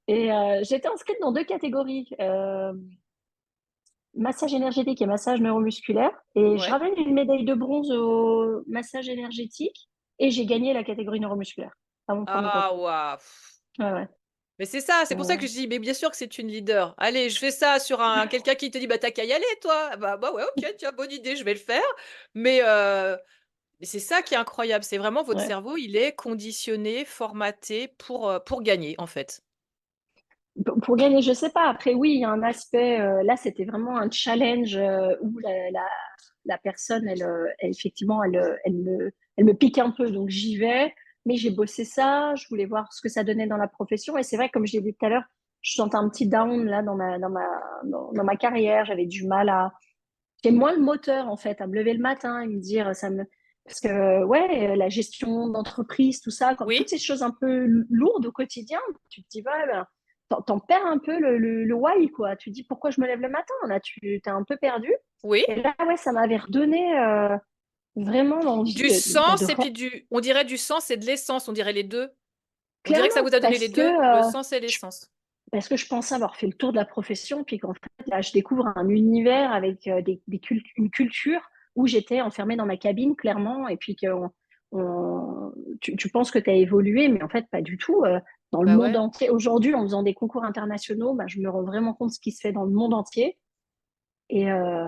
Speaker 2: Et j'étais inscrite dans deux catégories, massage énergétique et massage neuromusculaire. Et je
Speaker 1: Ouais.
Speaker 2: ramène une médaille de bronze au massage énergétique et j'ai gagné la catégorie neuromusculaire à mon premier
Speaker 1: Ah,
Speaker 2: contrôle.
Speaker 1: waouh.
Speaker 2: Ouais, ouais.
Speaker 1: Mais c'est ça, c'est pour ça que je dis, mais bien sûr que c'est une leader. Allez, je fais ça sur quelqu'un qui te dit, bah t'as qu'à y aller, toi. Bah ouais, ok, tiens, bonne idée, je vais le faire. Mais, euh, mais c'est ça qui est incroyable, c'est vraiment votre
Speaker 2: Ouais.
Speaker 1: cerveau, il est conditionné, formaté pour gagner, en fait.
Speaker 2: Pour gagner, je sais pas. Après, oui, il y a un aspect. Là, c'était vraiment un challenge où la personne, effectivement, elle me pique un peu. Donc, j'y vais. Mais j'ai bossé ça. Je voulais voir ce que ça donnait dans la profession. Et c'est vrai, comme je l'ai dit tout à l'heure, je sentais un petit down là dans ma carrière. J'avais du mal à. J'ai moins le moteur, en fait, à me lever le matin et me dire, ça me. Parce que, ouais, la gestion d'entreprise, tout ça, comme toutes
Speaker 1: Oui,
Speaker 2: ces choses un peu lourdes au quotidien, tu te dis, ouais, ben, t'en perds un peu le why, quoi. Tu te dis, pourquoi je me lève le matin? Là, tu t'es un peu perdu.
Speaker 1: oui.
Speaker 2: Et là, ouais, ça m'avait redonné vraiment l'envie
Speaker 1: Du sens et
Speaker 2: de.
Speaker 1: puis on dirait du sens et de l'essence, on dirait les deux. On dirait que ça
Speaker 2: Clairement,
Speaker 1: vous a donné les deux, le sens et
Speaker 2: je,
Speaker 1: l'essence.
Speaker 2: parce que je pensais avoir fait le tour de la profession, puis qu'en fait, là, je découvre un univers avec une culture où j'étais enfermée dans ma cabine, clairement, et puis que tu penses que tu as évolué, mais en fait, pas du tout. Dans le
Speaker 1: Bah
Speaker 2: monde
Speaker 1: ouais.
Speaker 2: entier, aujourd'hui, en faisant des concours internationaux, bah, je me rends vraiment compte de ce qui se fait dans le monde entier. Et, euh,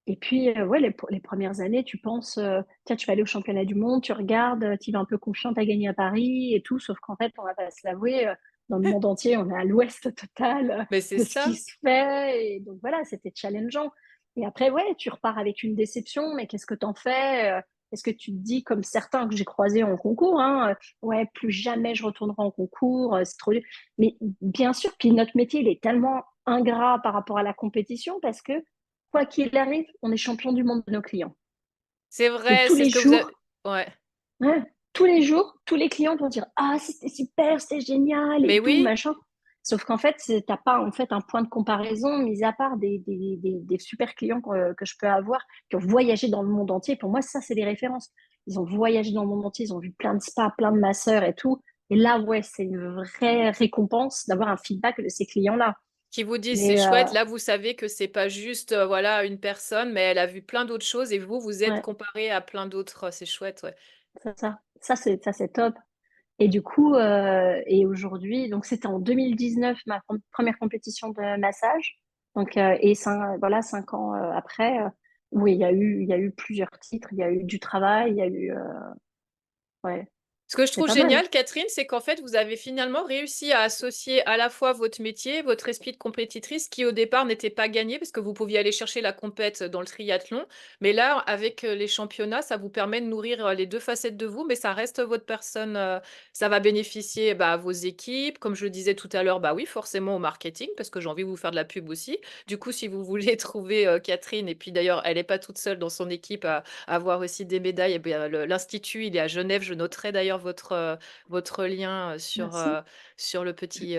Speaker 2: et puis, ouais, les premières années, tu penses, tiens, tu vas aller au championnat du monde, tu regardes, tu vas un peu confiante à gagner à Paris et tout, sauf qu'en fait, on va pas se l'avouer, dans le monde entier, on est à l'ouest total
Speaker 1: Mais c'est
Speaker 2: de ce qui
Speaker 1: ça.
Speaker 2: se fait. Et donc voilà, c'était challengeant. Et après, ouais, tu repars avec une déception, mais qu'est-ce que t'en fais? Est-ce que tu te dis, comme certains que j'ai croisés en concours, hein, ouais, plus jamais je retournerai en concours, c'est trop dur. Mais bien sûr, puis notre métier, il est tellement ingrat par rapport à la compétition parce que quoi qu'il arrive, on est champion du monde de nos clients.
Speaker 1: C'est
Speaker 2: Donc
Speaker 1: vrai, c'est ce que vous avez. Ouais.
Speaker 2: ouais, tous les clients vont dire ah c'était super, c'était génial et
Speaker 1: Mais
Speaker 2: tout
Speaker 1: oui,
Speaker 2: machin. Sauf qu'en fait, t'as pas en fait un point de comparaison, mis à part des super clients que je peux avoir qui ont voyagé dans le monde entier. Pour moi, ça, c'est des références. Ils ont voyagé dans le monde entier, ils ont vu plein de spas, plein de masseurs et tout. Et là, ouais, c'est une vraie récompense d'avoir un feedback de ces clients-là.
Speaker 1: qui vous disent c'est
Speaker 2: Mais
Speaker 1: chouette. Là, vous savez que c'est pas juste voilà une personne, mais elle a vu plein d'autres choses et vous, vous êtes
Speaker 2: ouais,
Speaker 1: comparé à plein d'autres. C'est chouette, ouais.
Speaker 2: ça c'est top. Et du coup, et aujourd'hui, donc c'était en 2019 ma première compétition de massage. Donc, voilà, 5 ans après, oui, il y a eu plusieurs titres, il y a eu du travail, il y a eu, ouais,
Speaker 1: Ce que je
Speaker 2: c'est
Speaker 1: trouve
Speaker 2: pas mal.
Speaker 1: génial, Catherine, c'est qu'en fait, vous avez finalement réussi à associer à la fois votre métier, votre esprit de compétitrice, qui au départ n'était pas gagné, parce que vous pouviez aller chercher la compète dans le triathlon. Mais là, avec les championnats, ça vous permet de nourrir les deux facettes de vous, mais ça reste votre personne. Ça va bénéficier bah, à vos équipes. Comme je le disais tout à l'heure, bah oui, forcément au marketing, parce que j'ai envie de vous faire de la pub aussi. Du coup, si vous voulez trouver Catherine, et puis d'ailleurs, elle n'est pas toute seule dans son équipe à avoir aussi des médailles, eh bien, l'Institut, il est à Genève. Je noterai d'ailleurs votre lien
Speaker 2: Merci.
Speaker 1: sur le petit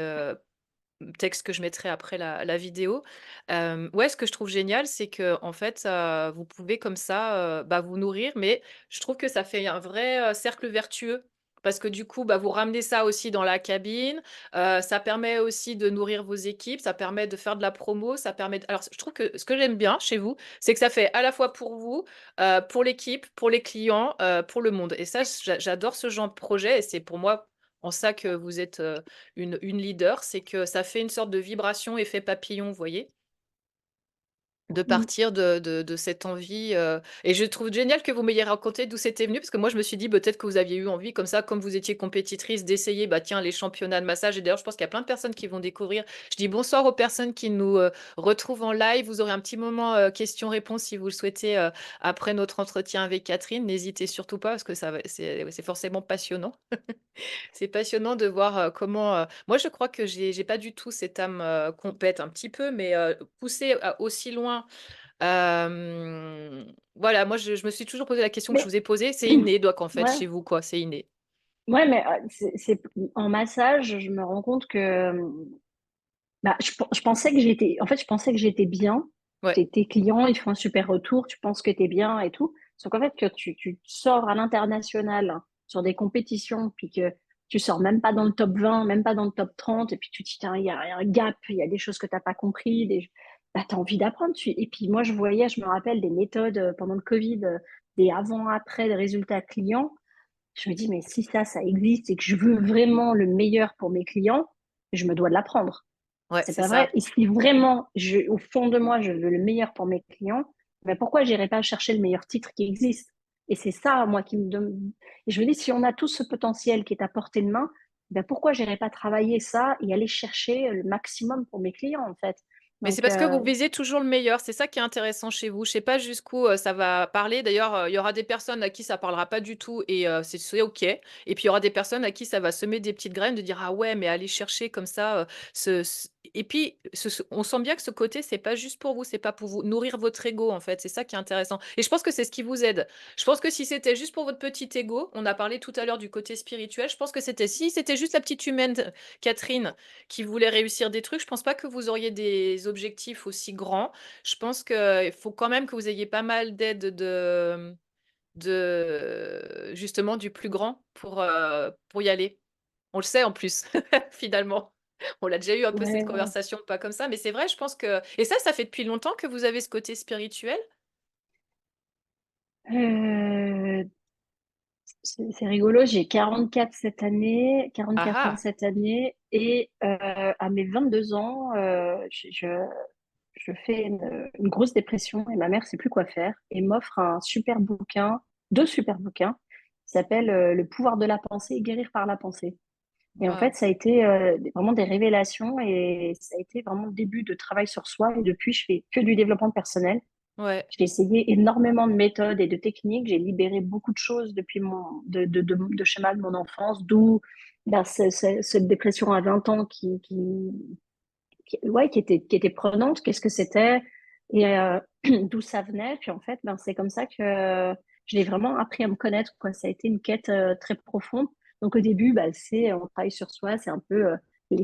Speaker 1: texte que je mettrai après la vidéo. Ouais, ce que je trouve génial, c'est que en fait, vous pouvez comme ça bah, vous nourrir, mais je trouve que ça fait un vrai cercle vertueux. Parce que du coup, bah, vous ramenez ça aussi dans la cabine. Ça permet aussi de nourrir vos équipes. Ça permet de faire de la promo. Ça permet. Alors, je trouve que ce que j'aime bien chez vous, c'est que ça fait à la fois pour vous, pour l'équipe, pour les clients, pour le monde. Et ça, j'adore ce genre de projet. Et c'est pour moi en ça que vous êtes une leader, c'est que ça fait une sorte de vibration, effet papillon, vous voyez? de
Speaker 2: Mm.
Speaker 1: partir de cette envie. Et je trouve génial que vous m'ayez raconté d'où c'était venu, parce que moi, je me suis dit peut-être que vous aviez eu envie, comme ça, comme vous étiez compétitrice, d'essayer, bah tiens, les championnats de massage. Et d'ailleurs, je pense qu'il y a plein de personnes qui vont découvrir. Je dis bonsoir aux personnes qui nous retrouvent en live. Vous aurez un petit moment questions-réponses si vous le souhaitez après notre entretien avec Catherine. N'hésitez surtout pas, parce que c'est forcément passionnant. C'est passionnant de voir comment. Moi, je crois que j'ai pas du tout cette âme compète, un petit peu, mais poussée aussi loin. Voilà, moi, je me suis toujours posé la question que je
Speaker 2: Mais
Speaker 1: vous ai posée. C'est inné, donc en fait,
Speaker 2: ouais,
Speaker 1: chez vous, quoi, c'est inné.
Speaker 2: ouais, mais en massage, je me rends compte que bah, je pensais que j'étais, en fait, je pensais que j'étais bien.
Speaker 1: Ouais,
Speaker 2: Tes clients, ils font un super retour, tu penses que tu es bien et tout. Sauf qu'en fait, que tu sors à l'international hein, sur des compétitions, puis que tu sors même pas dans le top 20, même pas dans le top 30, et puis tu te dis, tiens, il y a un gap, il y a des choses que tu n'as pas compris, bah, tu as envie d'apprendre. Et puis moi, je voyais, je me rappelle des méthodes pendant le Covid, des avant-après, des résultats clients. Je me dis, mais si ça existe et que je veux vraiment le meilleur pour mes clients, je me dois de l'apprendre.
Speaker 1: ouais,
Speaker 2: C'est
Speaker 1: c'est
Speaker 2: pas vrai.
Speaker 1: ça.
Speaker 2: Et si vraiment, au fond de moi, je veux le meilleur pour mes clients, ben pourquoi j'irais pas chercher le meilleur titre qui existe? Et c'est ça, moi, qui me donne. Et je me dis, si on a tout ce potentiel qui est à portée de main, ben pourquoi j'irais pas travailler ça et aller chercher le maximum pour mes clients, en fait?
Speaker 1: Mais c'est
Speaker 2: Donc,
Speaker 1: parce que vous visez toujours le meilleur. C'est ça qui est intéressant chez vous. Je sais pas jusqu'où ça va parler. D'ailleurs, il y aura des personnes à qui ça parlera pas du tout et c'est OK. Et puis il y aura des personnes à qui ça va semer des petites graines de dire ah ouais, mais aller chercher comme ça. Et puis on sent bien que ce côté c'est pas juste pour vous, c'est pas pour vous nourrir votre ego en fait. C'est ça qui est intéressant. Et je pense que c'est ce qui vous aide. Je pense que si c'était juste pour votre petit ego, on a parlé tout à l'heure du côté spirituel. Je pense que si c'était juste la petite humaine Catherine qui voulait réussir des trucs, je pense pas que vous auriez des objectifs aussi grands. Je pense qu'il faut quand même que vous ayez pas mal d'aide de justement du plus grand pour y aller. On le sait en plus, finalement. On l'a déjà eu un peu cette
Speaker 2: ouais, ouais.
Speaker 1: conversation, pas comme ça, mais c'est vrai, je pense que... Et ça fait depuis longtemps que vous avez ce côté spirituel?
Speaker 2: Euh, c'est rigolo, j'ai 44 cette année,
Speaker 1: Ah
Speaker 2: 44 ans
Speaker 1: ah,
Speaker 2: cette année, et à mes 22 ans, je fais une grosse dépression et ma mère sait plus quoi faire et m'offre un super bouquin, deux super bouquins, qui s'appellent Le pouvoir de la pensée et Guérir par la pensée. Et en fait,
Speaker 1: waouh.
Speaker 2: ça a été vraiment des révélations et ça a été vraiment le début de travail sur soi. Et depuis, je fais que du développement personnel.
Speaker 1: Ouais,
Speaker 2: J'ai essayé énormément de méthodes et de techniques. J'ai libéré beaucoup de choses depuis de schémas de mon enfance, d'où ben, cette dépression à 20 ans ouais, qui était prenante. Qu'est-ce que c'était et d'où ça venait. Puis en fait, ben, c'est comme ça que je l'ai vraiment appris à me connaître, quoi. Ça a été une quête très profonde. Donc au début, ben, on travaille sur soi, c'est un peu les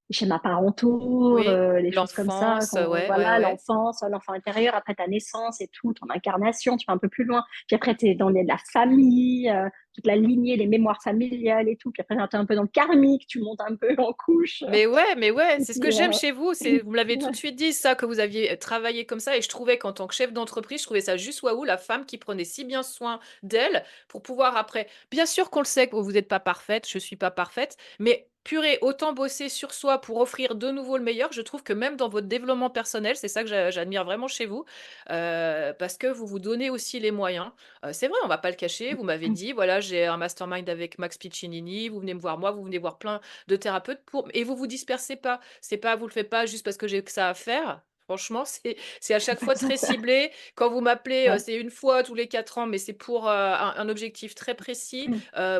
Speaker 2: les schémas parentaux,
Speaker 1: oui.
Speaker 2: les choses comme ça.
Speaker 1: L'enfance, ouais, ouais,
Speaker 2: Voilà,
Speaker 1: ouais.
Speaker 2: l'enfance, l'enfant intérieur, après ta naissance et tout, ton incarnation, tu vas un peu plus loin. Puis après, tu es dans la famille, toute la lignée, les mémoires familiales et tout. Puis après, tu es un peu dans le karmique, tu montes un peu en couche.
Speaker 1: Mais ouais,
Speaker 2: Et
Speaker 1: c'est ce que
Speaker 2: puis,
Speaker 1: j'aime chez vous. Vous me l'avez tout de
Speaker 2: ouais,
Speaker 1: suite dit, ça, que vous aviez travaillé comme ça. Et je trouvais qu'en tant que chef d'entreprise, je trouvais ça juste waouh, la femme qui prenait si bien soin d'elle pour pouvoir après. Bien sûr qu'on le sait que vous n'êtes pas parfaite, je suis pas parfaite, mais purée, autant bosser sur soi pour offrir de nouveau le meilleur. Je trouve que même dans votre développement personnel, c'est ça que j'admire vraiment chez vous, parce que vous vous donnez aussi les moyens. C'est vrai, on va pas le cacher. Vous m'avez dit, voilà, j'ai un mastermind avec Max Piccinini. Vous venez me voir moi, vous venez voir plein de thérapeutes et vous vous dispersez pas. C'est pas, vous le faites pas juste parce que j'ai que ça à faire. Franchement, c'est à chaque fois très ciblé. Quand vous m'appelez,
Speaker 2: ouais,
Speaker 1: c'est une fois tous les 4 ans, mais c'est pour un objectif très précis.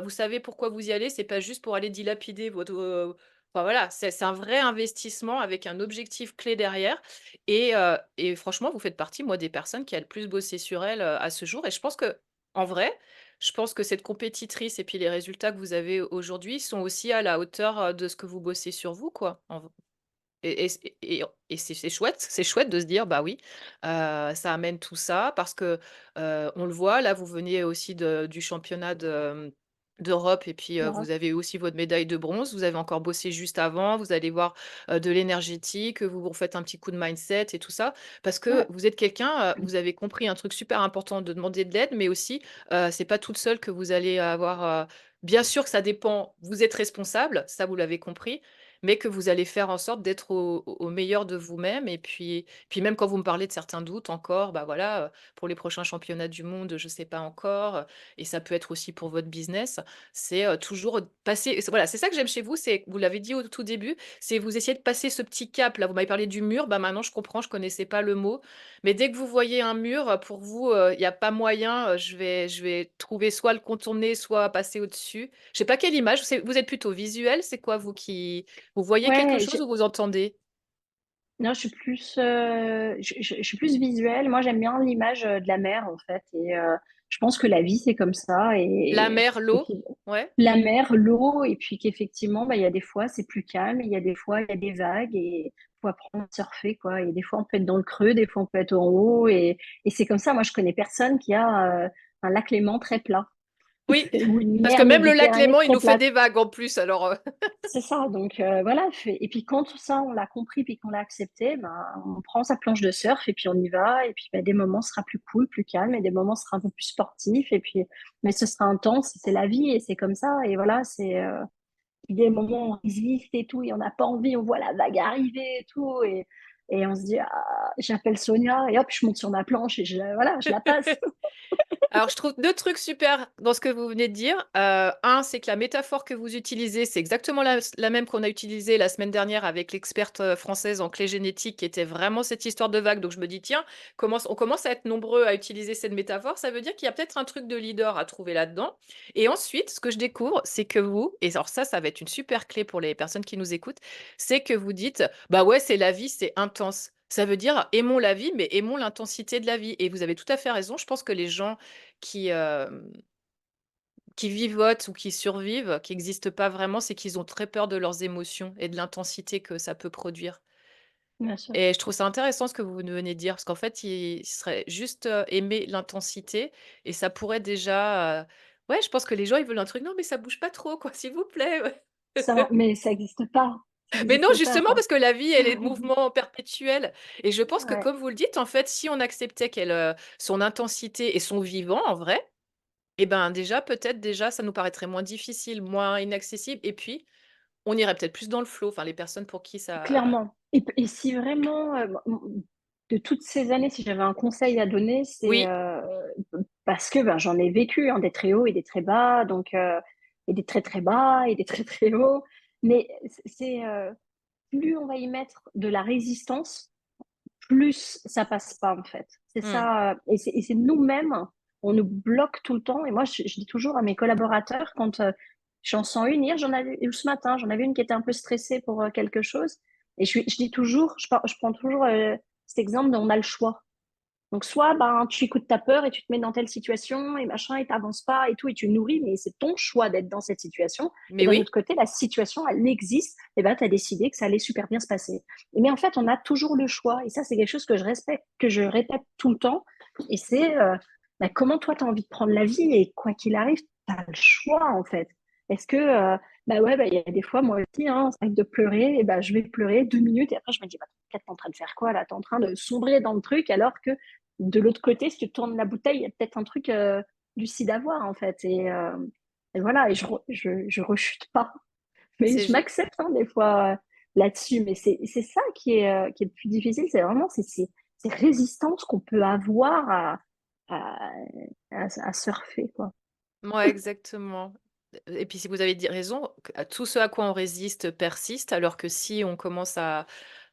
Speaker 1: Vous savez pourquoi vous y allez. C'est pas juste pour aller dilapider votre. Enfin, voilà, c'est un vrai investissement avec un objectif clé derrière. Et franchement, vous faites partie, moi, des personnes qui a le plus bossé sur elles à ce jour. Et je pense que, en vrai, je pense que cette compétitrice et puis les résultats que vous avez aujourd'hui sont aussi à la hauteur, de ce que vous bossez sur vous, quoi. Et c'est chouette de se dire: «Bah oui, ça amène tout ça» parce que, on le voit, là, vous venez aussi du championnat d'Europe et puis,
Speaker 2: voilà.
Speaker 1: vous avez aussi votre médaille de bronze. Vous avez encore bossé juste avant, vous allez voir, de l'énergétique, vous refaites un petit coup de mindset et tout ça. Parce que
Speaker 2: Ouais,
Speaker 1: vous êtes quelqu'un, vous avez compris un truc super important de demander de l'aide, mais aussi, c'est pas toute seule que vous allez avoir, bien sûr que ça dépend, vous êtes responsable, ça vous l'avez compris, mais que vous allez faire en sorte d'être au meilleur de vous-même. Et puis même quand vous me parlez de certains doutes encore, bah voilà, pour les prochains championnats du monde, je sais pas encore, et ça peut être aussi pour votre business. C'est toujours passer. Voilà, c'est ça que j'aime chez vous. C'est, vous l'avez dit au tout début, c'est vous essayez de passer ce petit cap. Là, vous m'avez parlé du mur. Bah maintenant, je comprends. Je connaissais pas le mot. Mais dès que vous voyez un mur, pour vous, il n'y a pas moyen, je vais trouver soit le contourner, soit passer au-dessus. Je sais pas quelle image, vous êtes plutôt visuel, c'est quoi vous qui... Vous voyez quelque
Speaker 2: Ouais,
Speaker 1: chose ou vous entendez?
Speaker 2: non, je suis plus, je suis plus visuelle. Moi, j'aime bien l'image de la mer, en fait. Et je pense que la vie, c'est comme ça.
Speaker 1: La mer,
Speaker 2: Et
Speaker 1: l'eau? Ouais.
Speaker 2: la mer, l'eau, et puis qu'effectivement, bah, il y a des fois, c'est plus calme. Il y a des fois, il y a des vagues et faut apprendre à surfer, quoi. Et des fois, on peut être dans le creux, des fois, on peut être en haut. Et c'est comme ça. Moi, je connais personne qui a un lac Léman très plat
Speaker 1: Oui,
Speaker 2: ou une
Speaker 1: parce que
Speaker 2: mer
Speaker 1: même le lac
Speaker 2: Méditerranée
Speaker 1: Léman, il
Speaker 2: très
Speaker 1: nous fait
Speaker 2: plate.
Speaker 1: des vagues en plus, alors...
Speaker 2: C'est ça, donc voilà. Et puis quand tout ça, on l'a compris, puis qu'on l'a accepté, ben, on prend sa planche de surf et puis on y va. Et puis ben, des moments sera plus cool, plus calme, et des moments sera un peu plus sportif. Et puis, mais ce sera intense, c'est la vie et c'est comme ça. Et voilà, c'est des moments où on résiste et tout, et on n'a pas envie, on voit la vague arriver et tout, et on se dit, ah, j'appelle Sonia, et hop, je monte sur ma planche et voilà, je la passe.
Speaker 1: Alors, je trouve deux trucs super dans ce que vous venez de dire. Un, c'est que la métaphore que vous utilisez, c'est exactement la même qu'on a utilisée la semaine dernière avec l'experte française en clé génétique, qui était vraiment cette histoire de vague. Donc, je me dis, tiens, on commence à être nombreux à utiliser cette métaphore. Ça veut dire qu'il y a peut-être un truc de leader à trouver là-dedans. Et ensuite, ce que je découvre, c'est que vous, et alors ça va être une super clé pour les personnes qui nous écoutent, c'est que vous dites, bah ouais, c'est la vie, c'est intense. Ça veut dire aimons la vie, mais aimons l'intensité de la vie. Et vous avez tout à fait raison. Je pense que les gens qui, qui vivotent ou qui survivent, qui n'existent pas vraiment, c'est qu'ils ont très peur de leurs émotions et de l'intensité que ça peut produire.
Speaker 2: Bien sûr.
Speaker 1: Et je trouve ça intéressant ce que vous venez de dire, parce qu'en fait, il serait juste aimer l'intensité et ça pourrait déjà... Ouais, je pense que les gens, ils veulent un truc, non, mais ça bouge pas trop, quoi, s'il vous plaît. Ouais.
Speaker 2: Ça, mais ça n'existe pas. Ça
Speaker 1: Mais non,
Speaker 2: n'existe pas.
Speaker 1: justement, parce que la vie, elle est de mouvement perpétuel. Et je pense que,
Speaker 2: Ouais.
Speaker 1: comme vous le dites, en fait, si on acceptait qu'elle, son intensité et son vivant, en vrai, eh ben déjà, peut-être déjà, ça nous paraîtrait moins difficile, moins inaccessible. Et puis, on irait peut-être plus dans le flow. Enfin, les personnes pour qui ça...
Speaker 2: Clairement. Et si vraiment, de toutes ces années, si j'avais un conseil à donner, c'est
Speaker 1: Oui,
Speaker 2: parce que ben, j'en ai vécu, hein, des très hauts et des très bas, donc, et des très très bas et des très très hauts. Mais c'est plus on va y mettre de la résistance, plus ça passe pas en fait. C'est
Speaker 1: hmm,
Speaker 2: ça, et c'est nous-mêmes, on nous bloque tout le temps. Et moi, je dis toujours à mes collaborateurs, quand j'en sens une, hier, j'en avais, ou ce matin, j'en avais une qui était un peu stressée pour quelque chose. Et je dis toujours, je prends toujours cet exemple de on a le choix. Donc, soit ben, tu écoutes ta peur et tu te mets dans telle situation et machin et t'avances pas et tout et tu nourris, mais c'est ton choix d'être dans cette situation. Et
Speaker 1: mais
Speaker 2: d'un
Speaker 1: oui,
Speaker 2: autre côté, la situation, elle existe et ben, tu as décidé que ça allait super bien se passer. Mais en fait, on a toujours le choix et ça, c'est quelque chose que je respecte, que je répète tout le temps. Et c'est ben, comment toi, tu as envie de prendre la vie et quoi qu'il arrive, tu as le choix en fait. Est-ce que, bah ouais, bah, il y a des fois, moi aussi, hein, ça arrive de pleurer, et ben je vais pleurer 2 minutes et après je me dis, bah, t'es en train de faire quoi là? T'es en train de sombrer dans le truc alors que de l'autre côté, si tu tournes la bouteille, il y a peut-être un truc lucide à voir, en fait. Et voilà, et je rechute pas. Mais
Speaker 1: c'est
Speaker 2: je
Speaker 1: ju-
Speaker 2: m'accepte hein, des fois là-dessus. Mais c'est ça qui est le plus difficile, c'est vraiment ces résistances qu'on peut avoir à, à surfer, quoi.
Speaker 1: moi, exactement. Et puis, si vous avez dit raison, tout ce à quoi on résiste persiste, alors que si on commence à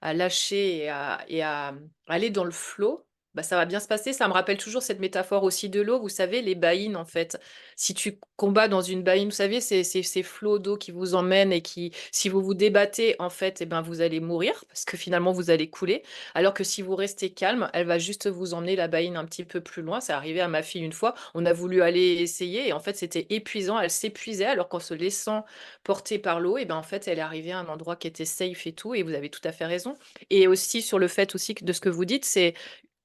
Speaker 1: lâcher et à aller dans le flot, bah, ça va bien se passer. Ça me rappelle toujours cette métaphore aussi de l'eau. Vous savez, les baïnes, en fait. Si tu combats dans une baïne, vous savez, c'est ces flots d'eau qui vous emmènent et qui, si vous vous débattez, en fait, eh ben, vous allez mourir parce que finalement, vous allez couler. Alors que si vous restez calme, elle va juste vous emmener la baïne un petit peu plus loin. C'est arrivé à ma fille une fois. On a voulu aller essayer et en fait, c'était épuisant. Elle s'épuisait alors qu'en se laissant porter par l'eau, et ben en fait, elle est arrivée à un endroit qui était safe et tout. Et vous avez tout à fait raison. Et aussi sur le fait aussi de ce que vous dites, c'est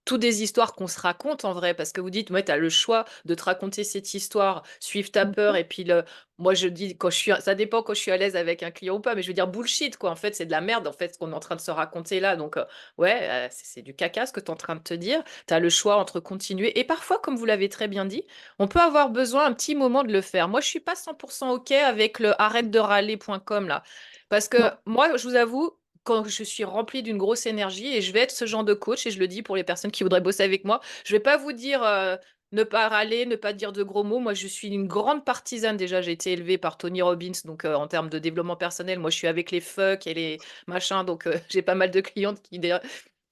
Speaker 1: toutes des histoires qu'on se raconte en vrai, parce que vous dites, ouais, tu as le choix de te raconter cette histoire, suivre ta peur,
Speaker 2: Mhm.
Speaker 1: et puis moi je dis, ça dépend quand je suis à l'aise avec un client ou pas, mais je veux dire bullshit, quoi. En fait, c'est de la merde, en fait, ce qu'on est en train de se raconter là. Donc, ouais, c'est du caca ce que tu es en train de te dire. Tu as le choix entre continuer. Et parfois, comme vous l'avez très bien dit, on peut avoir besoin un petit moment de le faire. Moi, je suis pas 100% OK avec le arrête de râler.com là. Parce que
Speaker 2: Non,
Speaker 1: moi, je vous avoue, quand je suis remplie d'une grosse énergie, et je vais être ce genre de coach, et je le dis pour les personnes qui voudraient bosser avec moi, je vais pas vous dire ne pas râler, ne pas dire de gros mots. Moi, je suis une grande partisane. Déjà, j'ai été élevée par Tony Robbins, donc en termes de développement personnel, moi, je suis avec les fuck et les machins, donc j'ai pas mal de clientes qui, d'ailleurs,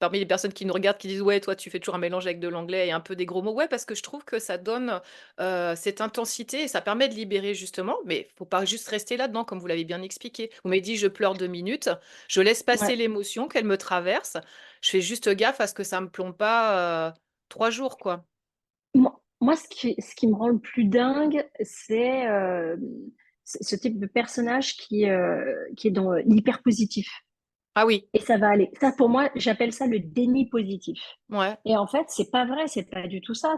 Speaker 1: parmi les personnes qui nous regardent, qui disent ouais, toi, tu fais toujours un mélange avec de l'anglais et un peu des gros mots. Ouais, parce que je trouve que ça donne cette intensité et ça permet de libérer justement, mais faut pas juste rester là-dedans, comme vous l'avez bien expliqué. Vous m'avez dit je pleure 2 minutes. Je laisse passer
Speaker 2: ouais.
Speaker 1: l'émotion, qu'elle me traverse. Je fais juste gaffe à ce que ça me plombe pas 3 jours, quoi.
Speaker 2: Moi, ce qui me rend le plus dingue, c'est ce type de personnage qui est dans l'hyper positif.
Speaker 1: Ah oui,
Speaker 2: Et ça va aller. Ça, pour moi, j'appelle ça le déni positif.
Speaker 1: ouais.
Speaker 2: Et en fait, c'est pas vrai, c'est pas du tout ça.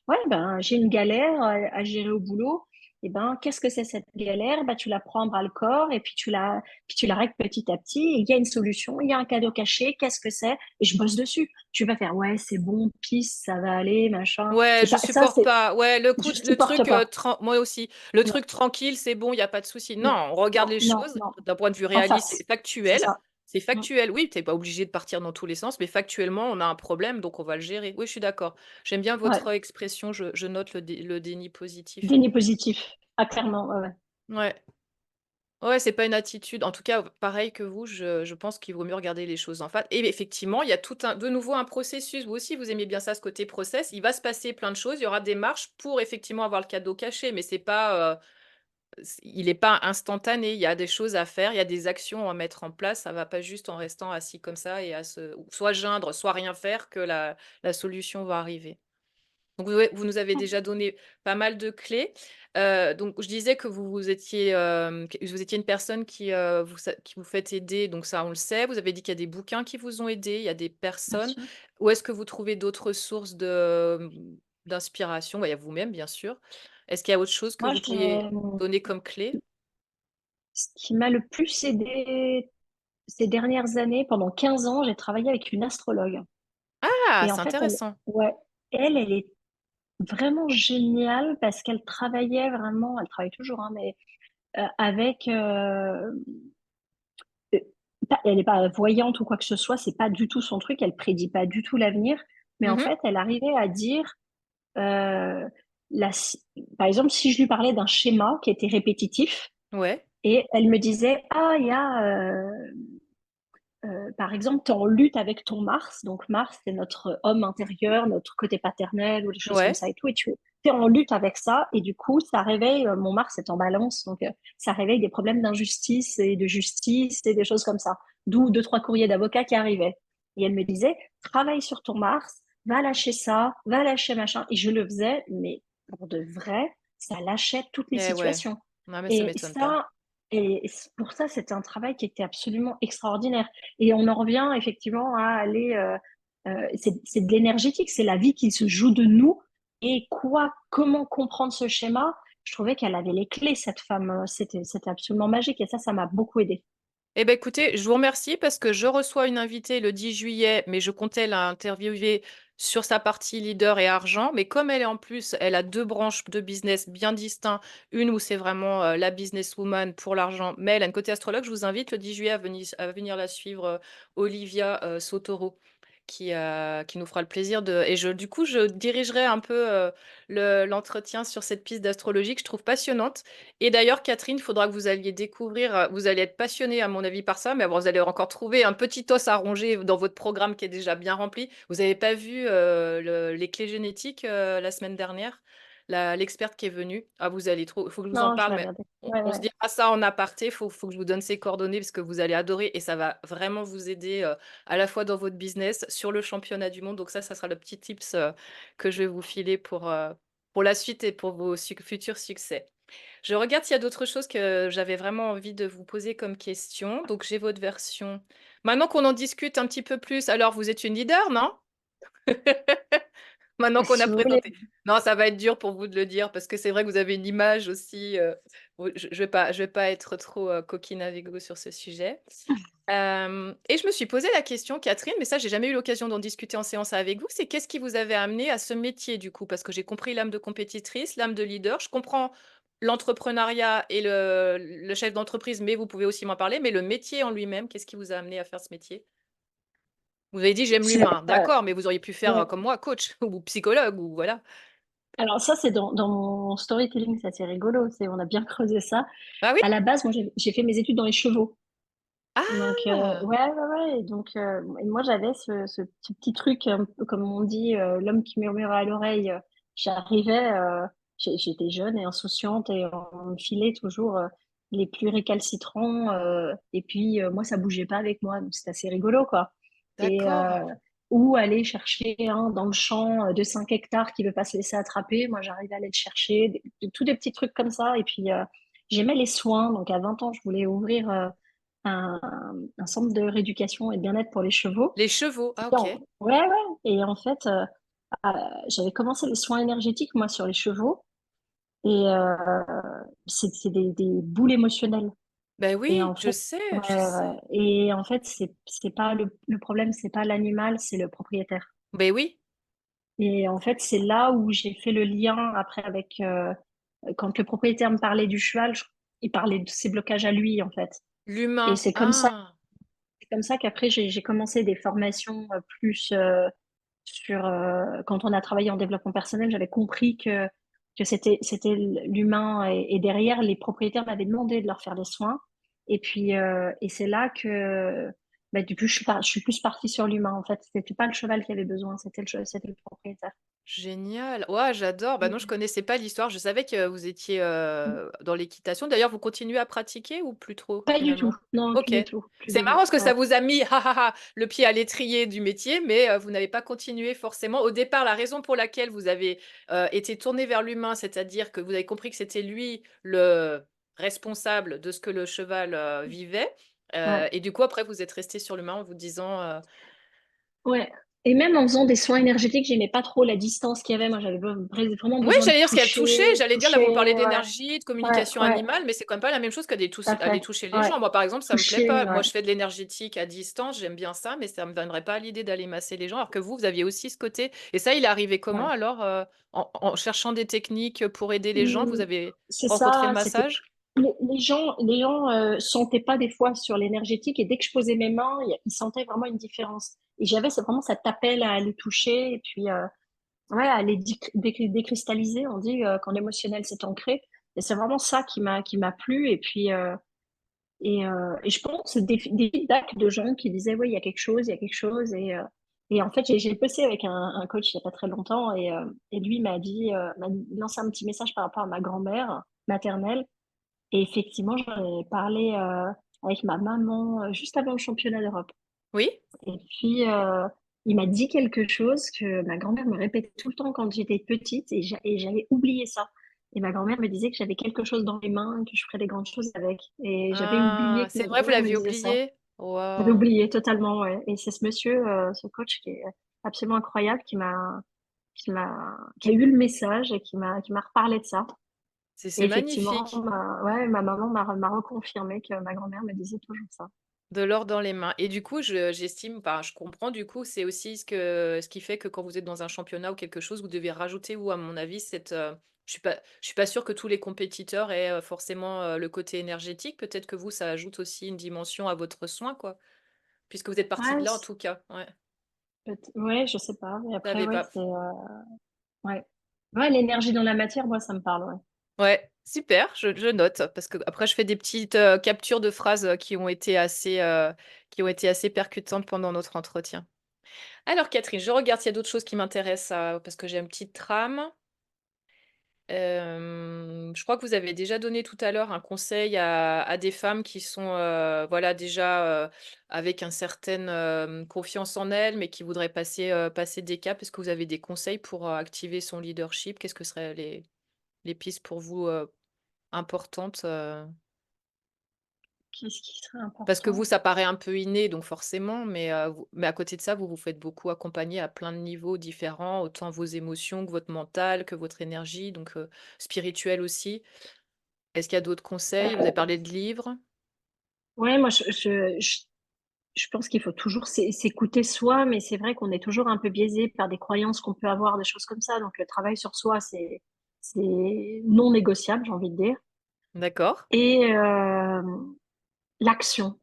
Speaker 2: Ouais, ben, j'ai une galère à gérer au boulot. Et ben, qu'est-ce que c'est cette galère? Ben, tu la prends à bras le corps et puis tu la règles petit à petit. Et il y a une solution, il y a un cadeau caché. Qu'est-ce que c'est? Et je bosse dessus. Tu vas faire, ouais, c'est bon, pisse, ça va aller, machin.
Speaker 1: Ouais,
Speaker 2: C'est
Speaker 1: je
Speaker 2: pas, ça,
Speaker 1: supporte pas. Ouais,
Speaker 2: je
Speaker 1: le
Speaker 2: supporte
Speaker 1: truc,
Speaker 2: pas.
Speaker 1: moi aussi, le
Speaker 2: Non,
Speaker 1: truc tranquille, c'est bon, il n'y a pas de souci. Non,
Speaker 2: non,
Speaker 1: on regarde
Speaker 2: non,
Speaker 1: les
Speaker 2: non,
Speaker 1: choses
Speaker 2: non.
Speaker 1: d'un point de vue
Speaker 2: En
Speaker 1: réaliste et
Speaker 2: face. C'est
Speaker 1: factuel.
Speaker 2: ça.
Speaker 1: C'est
Speaker 2: Mm.
Speaker 1: factuel, oui, t'es pas obligé de partir dans tous les sens, mais factuellement, on a un problème, donc on va le gérer. Oui, je suis d'accord. J'aime bien
Speaker 2: Ouais.
Speaker 1: votre expression, je note le déni positif.
Speaker 2: Déni positif. Ah, clairement, ouais, ouais.
Speaker 1: Ouais. Ouais, c'est pas une attitude. En tout cas, pareil que vous, je pense qu'il vaut mieux regarder les choses en face. Et effectivement, il y a de nouveau un processus. Vous aussi, vous aimez bien ça, ce côté process. Il va se passer plein de choses. Il y aura des marches pour effectivement avoir le cadeau caché, mais c'est pas, il n'est pas instantané. Il y a des choses à faire, il y a des actions à mettre en place. Ça va pas juste en restant assis comme ça et ou soit geindre, soit rien faire que la solution va arriver. Donc vous nous avez déjà donné pas mal de clés. Donc je disais que vous étiez une personne qui vous faites aider, donc ça on le sait. Vous avez dit qu'il y a des bouquins qui vous ont aidé, il y a des
Speaker 2: Bien
Speaker 1: personnes.
Speaker 2: sûr.
Speaker 1: Où est-ce que vous trouvez d'autres sources d'inspiration? Bah, il y a vous-même, bien sûr. Est-ce qu'il y a autre chose que
Speaker 2: Moi,
Speaker 1: vous pourriez donner comme clé?
Speaker 2: ce qui m'a le plus aidé ces dernières années, pendant 15 ans, j'ai travaillé avec une astrologue.
Speaker 1: Ah,
Speaker 2: Et en
Speaker 1: c'est
Speaker 2: fait,
Speaker 1: intéressant.
Speaker 2: ouais, elle est vraiment géniale parce qu'elle travaillait vraiment, elle travaille toujours, hein, mais avec, euh, elle n'est pas voyante ou quoi que ce soit, c'est pas du tout son truc, elle prédit pas du tout l'avenir, mais en
Speaker 1: Mhm.
Speaker 2: fait, elle arrivait à dire, euh, la, par exemple, si je lui parlais d'un schéma qui était répétitif,
Speaker 1: Ouais,
Speaker 2: et elle me disait, ah, il y a, par exemple, tu es en lutte avec ton Mars. Donc, Mars, c'est notre homme intérieur, notre côté paternel ou des choses comme
Speaker 1: ouais.
Speaker 2: ça et tout. Et tu es en lutte avec ça. Et du coup, ça réveille, mon Mars est en balance. Donc, ça réveille des problèmes d'injustice et de justice et des choses comme ça. D'où deux, trois courriers d'avocats qui arrivaient. Et elle me disait, travaille sur ton Mars, va lâcher ça, va lâcher machin. Et je le faisais, mais pour de vrai, ça lâchait toutes les
Speaker 1: Eh ouais.
Speaker 2: situations.
Speaker 1: Non, mais ça
Speaker 2: Et
Speaker 1: m'étonne pas.
Speaker 2: ça, et pour ça, c'était un travail qui était absolument extraordinaire. Et on en revient effectivement à aller. C'est de l'énergétique, c'est la vie qui se joue de nous. Et comment comprendre ce schéma? Je trouvais qu'elle avait les clés, cette femme. C'était absolument magique. Et ça m'a beaucoup aidé.
Speaker 1: Eh bien, écoutez, je vous remercie parce que je reçois une invitée le 10 juillet, mais je comptais l'interviewer sur sa partie leader et argent. Mais comme elle est en plus, elle a deux branches de business bien distinctes. Une où c'est vraiment la businesswoman pour l'argent, mais elle a un côté astrologue. Je vous invite le 10 juillet à venir la suivre, Olivia Sotoro, qui nous fera le plaisir de. Et du coup, je dirigerai un peu l'entretien sur cette piste d'astrologie que je trouve passionnante. Et d'ailleurs, Catherine, il faudra que vous alliez découvrir, vous allez être passionnée à mon avis par ça, mais bon, vous allez encore trouver un petit os à ronger dans votre programme qui est déjà bien rempli. Vous n'avez pas vu les clés génétiques la semaine dernière? L'experte qui est venue. Ah, vous allez trop. Il faut que je vous en
Speaker 2: Non, je
Speaker 1: parle,
Speaker 2: vais
Speaker 1: mais
Speaker 2: regarder.
Speaker 1: on,
Speaker 2: Ouais,
Speaker 1: on se
Speaker 2: ouais.
Speaker 1: dira ça en aparté. Il faut que je vous donne ses coordonnées parce que vous allez adorer et ça va vraiment vous aider à la fois dans votre business, sur le championnat du monde. Donc ça sera le petit tips que je vais vous filer pour la suite et pour vos futurs succès. Je regarde s'il y a d'autres choses que j'avais vraiment envie de vous poser comme question. Donc, j'ai votre version. Maintenant qu'on en discute un petit peu plus, alors vous êtes une leader, non? Maintenant qu'on
Speaker 2: Si
Speaker 1: a
Speaker 2: vous voulez.
Speaker 1: présenté. Non, ça va être dur pour vous de le dire parce que c'est vrai que vous avez une image aussi. Je vais pas être trop coquine avec vous sur ce sujet. Et je me suis posé la question, Catherine, mais ça, j'ai jamais eu l'occasion d'en discuter en séance avec vous. C'est qu'est-ce qui vous avait amené à ce métier du coup? Parce que j'ai compris l'âme de compétitrice, l'âme de leader. Je comprends l'entrepreneuriat et le chef d'entreprise, mais vous pouvez aussi m'en parler. Mais le métier en lui-même, qu'est-ce qui vous a amené à faire ce métier? Vous avez dit j'aime
Speaker 2: C'est,
Speaker 1: l'humain, d'accord, mais vous auriez pu faire
Speaker 2: ouais.
Speaker 1: comme moi, coach ou psychologue ou voilà.
Speaker 2: Alors ça, c'est dans mon storytelling, ça c'est rigolo, on a bien creusé ça.
Speaker 1: Ah oui?
Speaker 2: À la base, moi, j'ai fait mes études dans les chevaux. Donc,
Speaker 1: Ah!
Speaker 2: ouais, ouais, ouais. Et donc, et moi, j'avais ce petit truc, un peu comme on dit, l'homme qui murmure à l'oreille. J'arrivais, j'étais jeune et insouciante et on me filait toujours les plus récalcitrants. Et puis, moi, ça bougeait pas avec moi. Donc, c'était assez rigolo, quoi. Et,
Speaker 1: D'accord,
Speaker 2: ou aller chercher un dans le champ de 5 hectares qui veut pas se laisser attraper. Moi, j'arrivais à aller le chercher. Tous des petits trucs comme ça. Et puis, j'aimais les soins. Donc, à 20 ans, je voulais ouvrir un, un centre de rééducation et de bien-être pour les chevaux.
Speaker 1: les chevaux, ah
Speaker 2: Non.
Speaker 1: OK.
Speaker 2: Ouais, ouais. Et en fait, euh, j'avais commencé les soins énergétiques, moi, sur les chevaux. Et c'est des boules émotionnelles.
Speaker 1: Ben
Speaker 2: Et
Speaker 1: oui,
Speaker 2: en fait, ouais,
Speaker 1: je
Speaker 2: ouais.
Speaker 1: sais.
Speaker 2: Et en fait, c'est pas le problème, c'est pas l'animal, c'est le propriétaire.
Speaker 1: Ben oui,
Speaker 2: Et en fait, c'est là où j'ai fait le lien après avec quand le propriétaire me parlait du cheval, il parlait de ses blocages à lui, en fait. Et
Speaker 1: l'humain, ah!
Speaker 2: c'est comme ça qu'après j'ai commencé des formations plus sur quand on a travaillé en développement personnel, j'avais compris que c'était l'humain et derrière les propriétaires m'avaient demandé de leur faire des soins et puis et c'est là que bah, du coup je suis plus partie sur l'humain en fait, c'était pas le cheval qui avait besoin, c'était le propriétaire.
Speaker 1: Génial. Ouais, j'adore. Bah non, je
Speaker 2: Mm.
Speaker 1: connaissais pas l'histoire. Je savais que vous étiez dans l'équitation. D'ailleurs, vous continuez à pratiquer ou plus trop
Speaker 2: Pas du tout,
Speaker 1: finalement?
Speaker 2: non, plus
Speaker 1: Ok.
Speaker 2: du tout, plus
Speaker 1: C'est
Speaker 2: du
Speaker 1: marrant
Speaker 2: tout.
Speaker 1: parce que ça
Speaker 2: Ouais,
Speaker 1: vous a mis le pied à l'étrier du métier, mais vous n'avez pas continué forcément. Au départ, la raison pour laquelle vous avez été tourné vers l'humain, c'est-à-dire que vous avez compris que c'était lui le responsable de ce que le cheval vivait.
Speaker 2: ouais.
Speaker 1: Et du coup, après, vous êtes resté sur l'humain en vous disant
Speaker 2: Ouais. Et même en faisant des soins énergétiques, j'aimais pas trop la distance qu'il y avait. Moi, j'avais vraiment
Speaker 1: oui,
Speaker 2: besoin de
Speaker 1: j'allais dire ce qu'elle touchait.
Speaker 2: toucher,
Speaker 1: J'allais dire, là,
Speaker 2: toucher,
Speaker 1: vous me parlez
Speaker 2: ouais,
Speaker 1: d'énergie, de
Speaker 2: ouais,
Speaker 1: communication
Speaker 2: ouais,
Speaker 1: animale, mais c'est quand même pas la même chose
Speaker 2: tout à
Speaker 1: aller
Speaker 2: fait.
Speaker 1: toucher les
Speaker 2: Ouais,
Speaker 1: gens. Moi, par exemple, ça me plaît
Speaker 2: toucher,
Speaker 1: pas. Moi,
Speaker 2: ouais,
Speaker 1: je fais de l'énergétique à distance, j'aime bien ça, mais ça me viendrait pas à l'idée d'aller masser les gens. Alors que vous aviez aussi ce côté. Et ça, il est arrivé comment
Speaker 2: ouais.
Speaker 1: alors en cherchant des techniques pour aider les gens, vous
Speaker 2: Hum,
Speaker 1: avez
Speaker 2: c'est
Speaker 1: rencontré le
Speaker 2: ça, c'était
Speaker 1: massage?
Speaker 2: les gens sentaient pas des fois sur l'énergétique et dès que je posais mes mains, ils sentaient vraiment une différence. Et j'avais c'est vraiment cet appel à aller toucher et puis ouais, à les décristalliser. On dit quand l'émotionnel s'est ancré. Et c'est vraiment ça qui m'a plu. Et puis et je pense des feedbacks de gens qui disaient, oui, il y a quelque chose, il y a quelque chose. Et en fait, j'ai bossé avec un coach il n'y a pas très longtemps et lui m'a lancé un petit message par rapport à ma grand-mère maternelle. Et effectivement, j'en ai parlé avec ma maman juste avant le championnat d'Europe.
Speaker 1: Oui?
Speaker 2: Et puis, il m'a dit quelque chose que ma grand-mère me répétait tout le temps quand j'étais petite et j'avais oublié ça. Et ma grand-mère me disait que j'avais quelque chose dans les mains, que je ferais des grandes choses avec. Et j'avais
Speaker 1: Ah,
Speaker 2: oublié que
Speaker 1: c'est
Speaker 2: ma
Speaker 1: vrai, vous
Speaker 2: grand-mère me
Speaker 1: l'aviez
Speaker 2: disait ça.
Speaker 1: oublié?
Speaker 2: J'avais
Speaker 1: Waouh.
Speaker 2: oublié totalement, ouais. Et c'est ce monsieur, ce coach qui est absolument incroyable, qui a eu le message et qui m'a reparlé de ça. Et
Speaker 1: C'est
Speaker 2: effectivement,
Speaker 1: magnifique.
Speaker 2: ouais, ma maman m'a reconfirmé que ma grand-mère me disait toujours ça.
Speaker 1: De l'or dans les mains. Et du coup, j'estime, enfin, je comprends, du coup, c'est aussi ce qui fait que quand vous êtes dans un championnat ou quelque chose, vous devez rajouter, ou à mon avis, je suis pas sûre que tous les compétiteurs aient forcément le côté énergétique. Peut-être que vous, ça ajoute aussi une dimension à votre soin, quoi. Puisque vous êtes parti de
Speaker 2: Ouais,
Speaker 1: là, en tout cas. Ouais.
Speaker 2: ouais, je sais pas. Et
Speaker 1: Vous
Speaker 2: après,
Speaker 1: savez
Speaker 2: ouais,
Speaker 1: pas.
Speaker 2: ouais. Ouais, l'énergie dans la matière, moi, ça me parle, ouais.
Speaker 1: Ouais, super, je note, parce que après, je fais des petites captures de phrases qui ont été assez percutantes pendant notre entretien. Alors, Catherine, je regarde s'il y a d'autres choses qui m'intéressent parce que j'ai une petite trame. Je crois que vous avez déjà donné tout à l'heure un conseil à des femmes qui sont voilà, déjà avec une certaine confiance en elles, mais qui voudraient passer des caps. Est-ce que vous avez des conseils pour activer son leadership? Qu'est-ce que seraient les pistes pour vous importantes?
Speaker 2: Qu'est-ce qui serait
Speaker 1: Parce que vous,
Speaker 2: important?
Speaker 1: ça paraît un peu inné, donc forcément, mais à côté de ça, vous vous faites beaucoup accompagner à plein de niveaux différents, autant vos émotions que votre mental, que votre énergie, donc spirituel aussi. Est-ce qu'il y a d'autres conseils? Vous avez
Speaker 2: Euh,
Speaker 1: parlé de livres.
Speaker 2: ouais, moi, je pense qu'il faut toujours s'écouter soi, mais c'est vrai qu'on est toujours un peu biaisé par des croyances qu'on peut avoir, des choses comme ça. Donc, le travail sur soi, c'est non négociable, j'ai envie de dire.
Speaker 1: D'accord.
Speaker 2: Et l'action.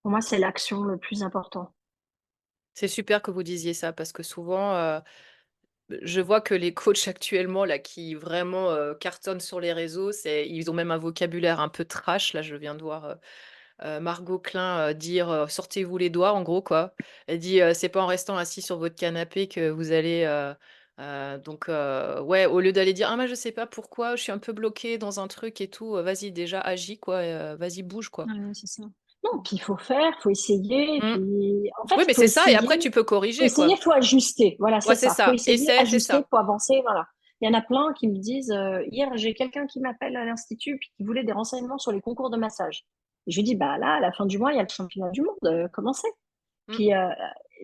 Speaker 2: Pour moi, c'est l'action le plus important.
Speaker 1: C'est super que vous disiez ça parce que souvent, je vois que les coachs actuellement là qui vraiment, cartonnent sur les réseaux, ils ont même un vocabulaire un peu trash. Là, je viens de voir, Margot Klein, dire, «Sortez-vous les doigts», en gros, quoi. Elle dit, «C'est pas en restant assis sur votre canapé que vous allez, ouais, au lieu d'aller dire: «Ah, moi, je sais pas pourquoi, je suis un peu bloqué dans un truc et tout», vas-y déjà agis, quoi, vas-y bouge, quoi.
Speaker 2: Ouais, c'est ça. Non, puis il faut faire, il faut essayer, et
Speaker 1: Mmh.
Speaker 2: puis en fait,
Speaker 1: Oui,
Speaker 2: il
Speaker 1: mais c'est ça et après tu peux
Speaker 2: faut
Speaker 1: corriger,
Speaker 2: essayer,
Speaker 1: quoi.
Speaker 2: faut ajuster. Voilà,
Speaker 1: Ouais,
Speaker 2: c'est
Speaker 1: c'est
Speaker 2: ça. Faut
Speaker 1: ça.
Speaker 2: essayer,
Speaker 1: Essaie, c'est
Speaker 2: ajuster,
Speaker 1: ça.
Speaker 2: faut avancer. Voilà. Il y en a plein qui me disent, hier, j'ai quelqu'un qui m'appelle à l'institut puis qui voulait des renseignements sur les concours de massage. Et je lui dis, bah là, à la fin du mois, il y a le championnat du monde. Commencez.
Speaker 1: Mmh.
Speaker 2: Puis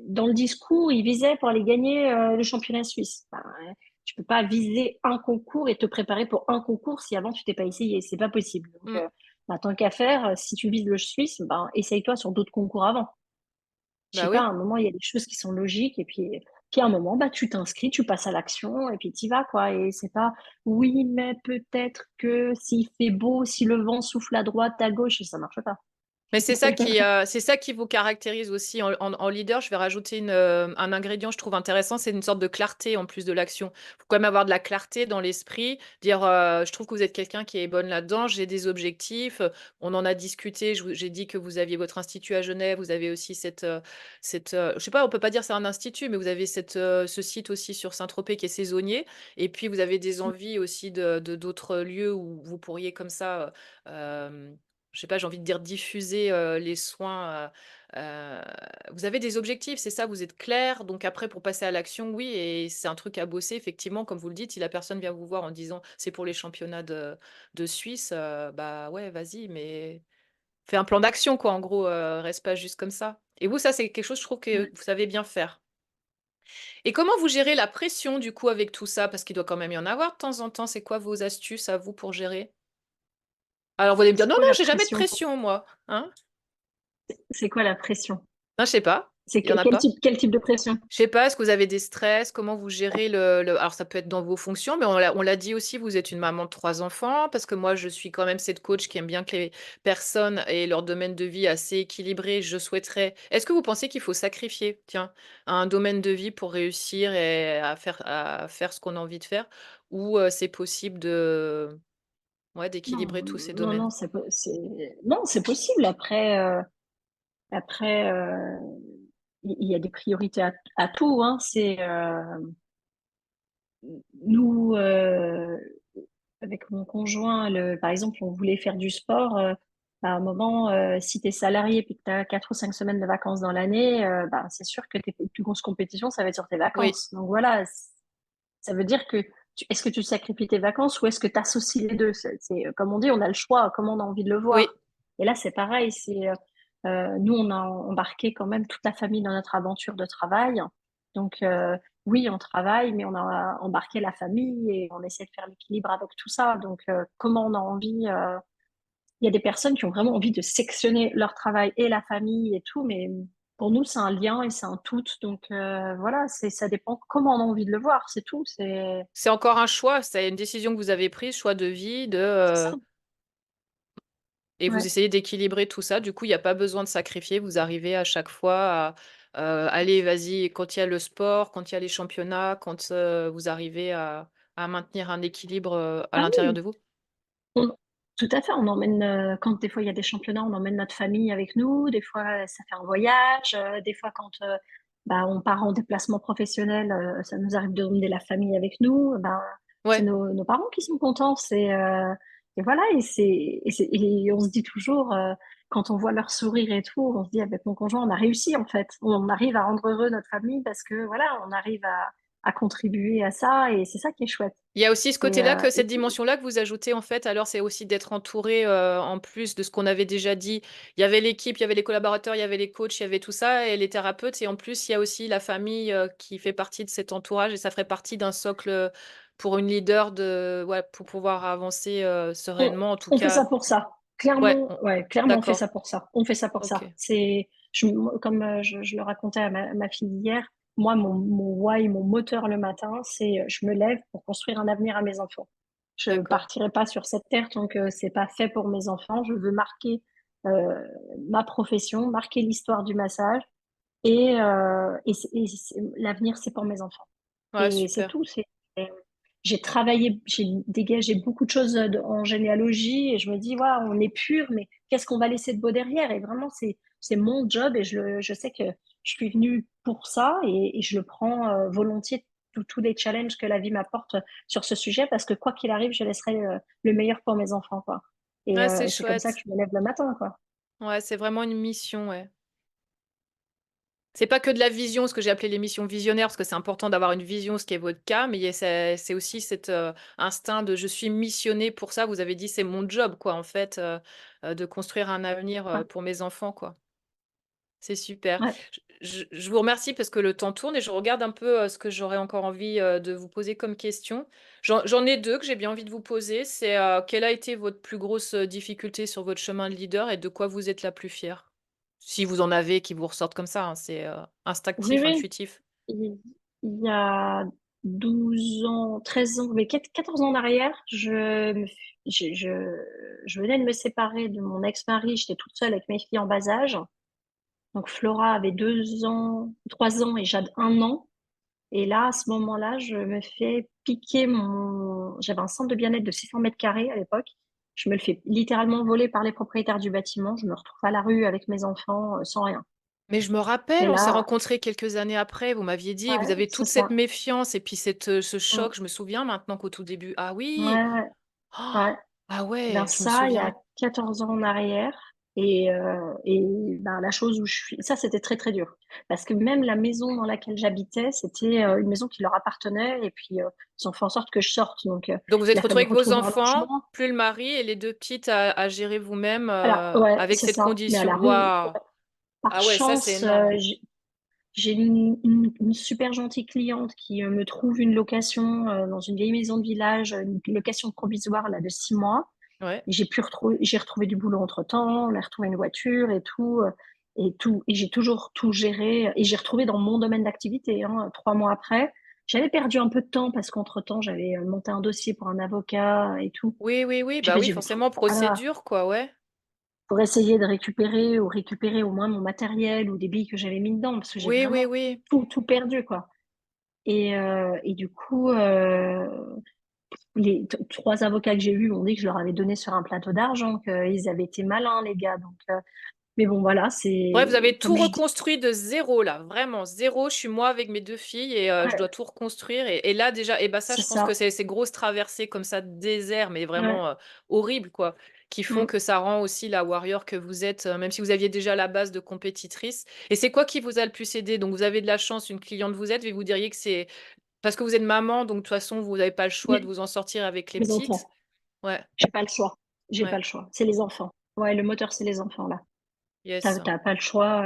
Speaker 2: dans le discours, il visait pour aller gagner le championnat suisse. Ben, tu peux pas viser un concours et te préparer pour un concours si avant tu t'es pas essayé. C'est pas possible. Donc,
Speaker 1: Mmh.
Speaker 2: ben, tant qu'à faire, si tu vises le suisse, ben, essaye-toi sur d'autres concours avant. Je sais
Speaker 1: Bah
Speaker 2: pas, à
Speaker 1: oui.
Speaker 2: un moment, il y a des choses qui sont logiques et puis à un moment, bah, tu t'inscris, tu passes à l'action et puis tu y vas, quoi. Et c'est pas, oui, mais peut-être que s'il fait beau, si le vent souffle à droite, à gauche, ça marche pas.
Speaker 1: Mais c'est ça qui vous caractérise aussi en leader. Je vais rajouter un ingrédient, je trouve intéressant, c'est une sorte de clarté en plus de l'action. Il faut quand même avoir de la clarté dans l'esprit, dire je trouve que vous êtes quelqu'un qui est bonne là-dedans, j'ai des objectifs, on en a discuté, j'ai dit que vous aviez votre institut à Genève, vous avez aussi je sais pas, on peut pas dire c'est un institut, mais vous avez ce site aussi sur Saint-Tropez qui est saisonnier, et puis vous avez des envies aussi d'autres lieux où vous pourriez comme ça. euh, je sais pas, j'ai envie de dire diffuser, les soins, vous avez des objectifs, c'est ça? Vous êtes clair, donc après pour passer à l'action, oui et c'est un truc à bosser effectivement comme vous le dites, si la personne vient vous voir en disant: «C'est pour les championnats de Suisse», bah, ouais, vas-y, mais fais un plan d'action quoi, en gros, reste pas juste comme ça et vous, ça, c'est quelque chose, je trouve que
Speaker 2: Ouais.
Speaker 1: vous savez bien faire et comment vous gérez la pression, du coup, avec tout ça? Parce qu'il doit quand même y en avoir de temps en temps. C'est quoi vos astuces à vous pour gérer? Alors vous allez me dire:
Speaker 2: C'est
Speaker 1: «Non,
Speaker 2: quoi
Speaker 1: non,
Speaker 2: la
Speaker 1: j'ai jamais de
Speaker 2: pression?
Speaker 1: pression moi», hein?
Speaker 2: C'est quoi la pression?
Speaker 1: Ah, je sais pas,
Speaker 2: C'est
Speaker 1: il y en a
Speaker 2: quel
Speaker 1: pas?
Speaker 2: quel type de pression?
Speaker 1: Je sais pas, est-ce que vous avez des stress? Comment vous gérez alors ça peut être dans vos fonctions, mais on l'a dit aussi, vous êtes une maman de 3 enfants, parce que moi je suis quand même cette coach qui aime bien que les personnes aient leur domaine de vie assez équilibré. Est-ce que vous pensez qu'il faut sacrifier, tiens, un domaine de vie pour réussir et à faire ce qu'on a envie de faire? Ou, c'est possible ouais,
Speaker 2: Non,
Speaker 1: d'équilibrer tous ces
Speaker 2: non,
Speaker 1: domaines?
Speaker 2: non, non, c'est possible. Après, il y a des priorités à tout, hein. C'est nous, avec mon conjoint, par exemple, on voulait faire du sport. À un moment, si tu es salarié et que tu as 4 ou 5 semaines de vacances dans l'année, bah, c'est sûr que tes plus grosses compétitions, ça va être sur tes
Speaker 1: Oui,
Speaker 2: vacances. Donc voilà, ça veut dire que est-ce que tu sacrifies tes vacances ou est-ce que tu associes les deux? Comme on dit, on a le choix, comment on a envie de le voir.
Speaker 1: oui.
Speaker 2: Et là, c'est pareil. Nous, on a embarqué quand même toute la famille dans notre aventure de travail. Donc, oui, on travaille, mais on a embarqué la famille et on essaie de faire l'équilibre avec tout ça. Donc, comment on a envie. Il y a des personnes qui ont vraiment envie de sectionner leur travail et la famille et tout, mais pour nous, c'est un lien et c'est un tout. Donc voilà, ça dépend comment on a envie de le voir, c'est tout.
Speaker 1: C'est encore un choix, c'est une décision que vous avez prise, choix de vie,
Speaker 2: C'est ça.
Speaker 1: et vous
Speaker 2: Ouais.
Speaker 1: essayez d'équilibrer tout ça. Du coup, il y a pas besoin de sacrifier. Vous arrivez à chaque fois allez, vas-y, quand il y a le sport, quand il y a les championnats, quand, vous arrivez à maintenir un équilibre, à
Speaker 2: Ah
Speaker 1: l'intérieur
Speaker 2: oui,
Speaker 1: de vous?
Speaker 2: on- tout à fait. On emmène, quand des fois il y a des championnats, on emmène notre famille avec nous. Des fois, ça fait un voyage. Des fois, quand bah, on part en déplacement professionnel, ça nous arrive de emmener la famille avec nous. Ben, c'est
Speaker 1: Ouais.
Speaker 2: nos parents qui sont contents. Et voilà, et on se dit toujours, quand on voit leur sourire et tout, on se dit avec mon conjoint, on a réussi en fait. On arrive à rendre heureux notre famille parce que voilà, on arrive à contribuer à ça, et c'est ça qui est chouette.
Speaker 1: Il y a aussi ce
Speaker 2: Et,
Speaker 1: côté-là, que cette dimension-là que vous ajoutez en fait, alors c'est aussi d'être entouré, en plus de ce qu'on avait déjà dit. Il y avait l'équipe, il y avait les collaborateurs, il y avait les coachs, il y avait tout ça, et les thérapeutes, et en plus il y a aussi la famille qui fait partie de cet entourage, et ça ferait partie d'un socle pour une leader ouais, pour pouvoir avancer
Speaker 2: On,
Speaker 1: sereinement, en tout
Speaker 2: on fait
Speaker 1: cas.
Speaker 2: ça pour ça.
Speaker 1: Ouais,
Speaker 2: Clairement, ouais, clairement, on fait ça
Speaker 1: d'accord,
Speaker 2: pour ça. On fait ça pour
Speaker 1: ok,
Speaker 2: ça. Comme je le racontais à ma fille hier, moi, mon why, mon moteur le matin, c'est je me lève pour construire un avenir à mes enfants. Je
Speaker 1: d'accord.
Speaker 2: partirai pas sur cette terre tant que c'est pas fait pour mes enfants. Je veux marquer euh, ma profession, marquer l'histoire du massage, l'avenir, c'est pour mes enfants.
Speaker 1: Ouais,
Speaker 2: Et c'est
Speaker 1: super.
Speaker 2: tout. J'ai travaillé, j'ai dégagé beaucoup de choses en généalogie, et je me dis, ouais, on est pur, mais qu'est-ce qu'on va laisser de beau derrière? Et vraiment, c'est mon job, et je sais que je suis venue pour ça, et je le prends volontiers, tous les challenges que la vie m'apporte sur ce sujet, parce que quoi qu'il arrive, je laisserai le meilleur pour mes enfants, quoi.
Speaker 1: Ouais, c'est
Speaker 2: Et c'est comme ça que
Speaker 1: chouette.
Speaker 2: je me lève le matin, quoi.
Speaker 1: Ouais, c'est vraiment une mission, ouais. C'est pas que de la vision, ce que j'ai appelé les missions visionnaires, parce que c'est important d'avoir une vision, ce qui est votre cas, mais c'est aussi cet instinct de je suis missionné pour ça. Vous avez dit c'est mon job, quoi, en fait, de construire un avenir
Speaker 2: Ouais,
Speaker 1: pour mes enfants, quoi. C'est super.
Speaker 2: ouais.
Speaker 1: Je vous remercie parce que le temps tourne et je regarde un peu ce que j'aurais encore envie de vous poser comme question. J'en ai deux que j'ai bien envie de vous poser. C'est quelle a été votre plus grosse difficulté sur votre chemin de leader et de quoi vous êtes la plus fière? Si vous en avez qui vous ressortent comme ça, hein, c'est
Speaker 2: Oui,
Speaker 1: instinctif,
Speaker 2: oui.
Speaker 1: intuitif.
Speaker 2: Il y a 12 ans, 13 ans, mais 14 ans en arrière, je venais de me séparer de mon ex-mari. J'étais toute seule avec mes filles en bas âge. Donc Flora avait 2 ans, 3 ans, et Jade 1 an. Et là, à ce moment-là, je me fais piquer J'avais un centre de bien-être de 600 mètres carrés à l'époque. Je me le fais littéralement voler par les propriétaires du bâtiment. Je me retrouve à la rue avec mes enfants sans rien.
Speaker 1: Mais je me
Speaker 2: Et
Speaker 1: rappelle, on s'est
Speaker 2: là,
Speaker 1: rencontrés quelques années après, vous m'aviez dit, et
Speaker 2: ouais,
Speaker 1: vous avez
Speaker 2: c'est
Speaker 1: toute cette
Speaker 2: ça.
Speaker 1: méfiance et puis ce
Speaker 2: Mm.
Speaker 1: choc. Je me souviens maintenant qu'au tout début, ah oui,
Speaker 2: Ouais, ouais.
Speaker 1: oh,
Speaker 2: Ouais.
Speaker 1: ah
Speaker 2: Ben
Speaker 1: ouais, je me
Speaker 2: ça, il y a
Speaker 1: souviens.
Speaker 2: 14 ans en arrière. Et ben, la chose où je suis... Ça, c'était très, très dur. Parce que même la maison dans laquelle j'habitais, c'était une maison qui leur appartenait. Et puis, ils ont fait en sorte que je sorte. Donc,
Speaker 1: Donc vous
Speaker 2: il
Speaker 1: êtes
Speaker 2: a
Speaker 1: retrouvés
Speaker 2: fallu
Speaker 1: avec vos
Speaker 2: retrouver un
Speaker 1: enfants,
Speaker 2: logement.
Speaker 1: plus le mari et les deux petites à gérer vous-même
Speaker 2: Alors, ouais,
Speaker 1: avec
Speaker 2: c'est
Speaker 1: cette
Speaker 2: ça. Mais à
Speaker 1: condition.
Speaker 2: la rue,
Speaker 1: Waouh!
Speaker 2: par
Speaker 1: Ah ouais, ça c'est
Speaker 2: chance,
Speaker 1: énorme.
Speaker 2: j'ai une super gentille cliente qui me trouve une location dans une vieille maison de village, une location provisoire là, de 6 mois.
Speaker 1: Ouais.
Speaker 2: J'ai retrouvé du boulot entre-temps, on a retrouvé une voiture et tout, et j'ai toujours tout géré, et j'ai retrouvé dans mon domaine d'activité, hein, 3 mois après. J'avais perdu un peu de temps parce qu'entre-temps, j'avais monté un dossier pour un avocat et tout.
Speaker 1: Oui, oui, oui,
Speaker 2: Puis
Speaker 1: bah
Speaker 2: en fait,
Speaker 1: oui, forcément,
Speaker 2: voilà,
Speaker 1: procédure, quoi, ouais.
Speaker 2: pour essayer de récupérer au moins mon matériel ou des billes que j'avais mis dedans, parce que j'ai
Speaker 1: Oui, oui,
Speaker 2: vraiment
Speaker 1: oui.
Speaker 2: tout perdu, quoi. Et du coup, les 3 avocats que j'ai eus m'ont dit que je leur avais donné sur un plateau d'argent, qu'ils avaient été malins, les gars. Donc, mais bon, voilà,
Speaker 1: Ouais,
Speaker 2: c'est
Speaker 1: vous avez tout
Speaker 2: comme je dis.
Speaker 1: reconstruit de zéro, là, vraiment, zéro. Je suis moi avec mes deux filles et je
Speaker 2: Ouais,
Speaker 1: dois tout reconstruire. Et là, déjà, et bah ça,
Speaker 2: c'est
Speaker 1: je pense que
Speaker 2: ça.
Speaker 1: c'est ces grosses traversées comme ça de désert, mais
Speaker 2: Ouais.
Speaker 1: vraiment horribles, quoi, qui font
Speaker 2: Mm.
Speaker 1: que ça rend aussi la warrior que vous êtes, même si vous aviez déjà la base de compétitrice. Et c'est quoi qui vous a le plus aidé? Donc, vous avez de la chance, une cliente vous aide, et vous diriez que c'est parce que vous êtes maman, donc de toute façon, vous n'avez pas le choix de
Speaker 2: Oui,
Speaker 1: vous en sortir avec les
Speaker 2: mes
Speaker 1: petites.
Speaker 2: enfants.
Speaker 1: Ouais,
Speaker 2: J'ai pas le choix. J'ai pas
Speaker 1: ouais,
Speaker 2: le choix. C'est les enfants. Ouais, le moteur, c'est les enfants, là.
Speaker 1: yes.
Speaker 2: T'as pas le choix.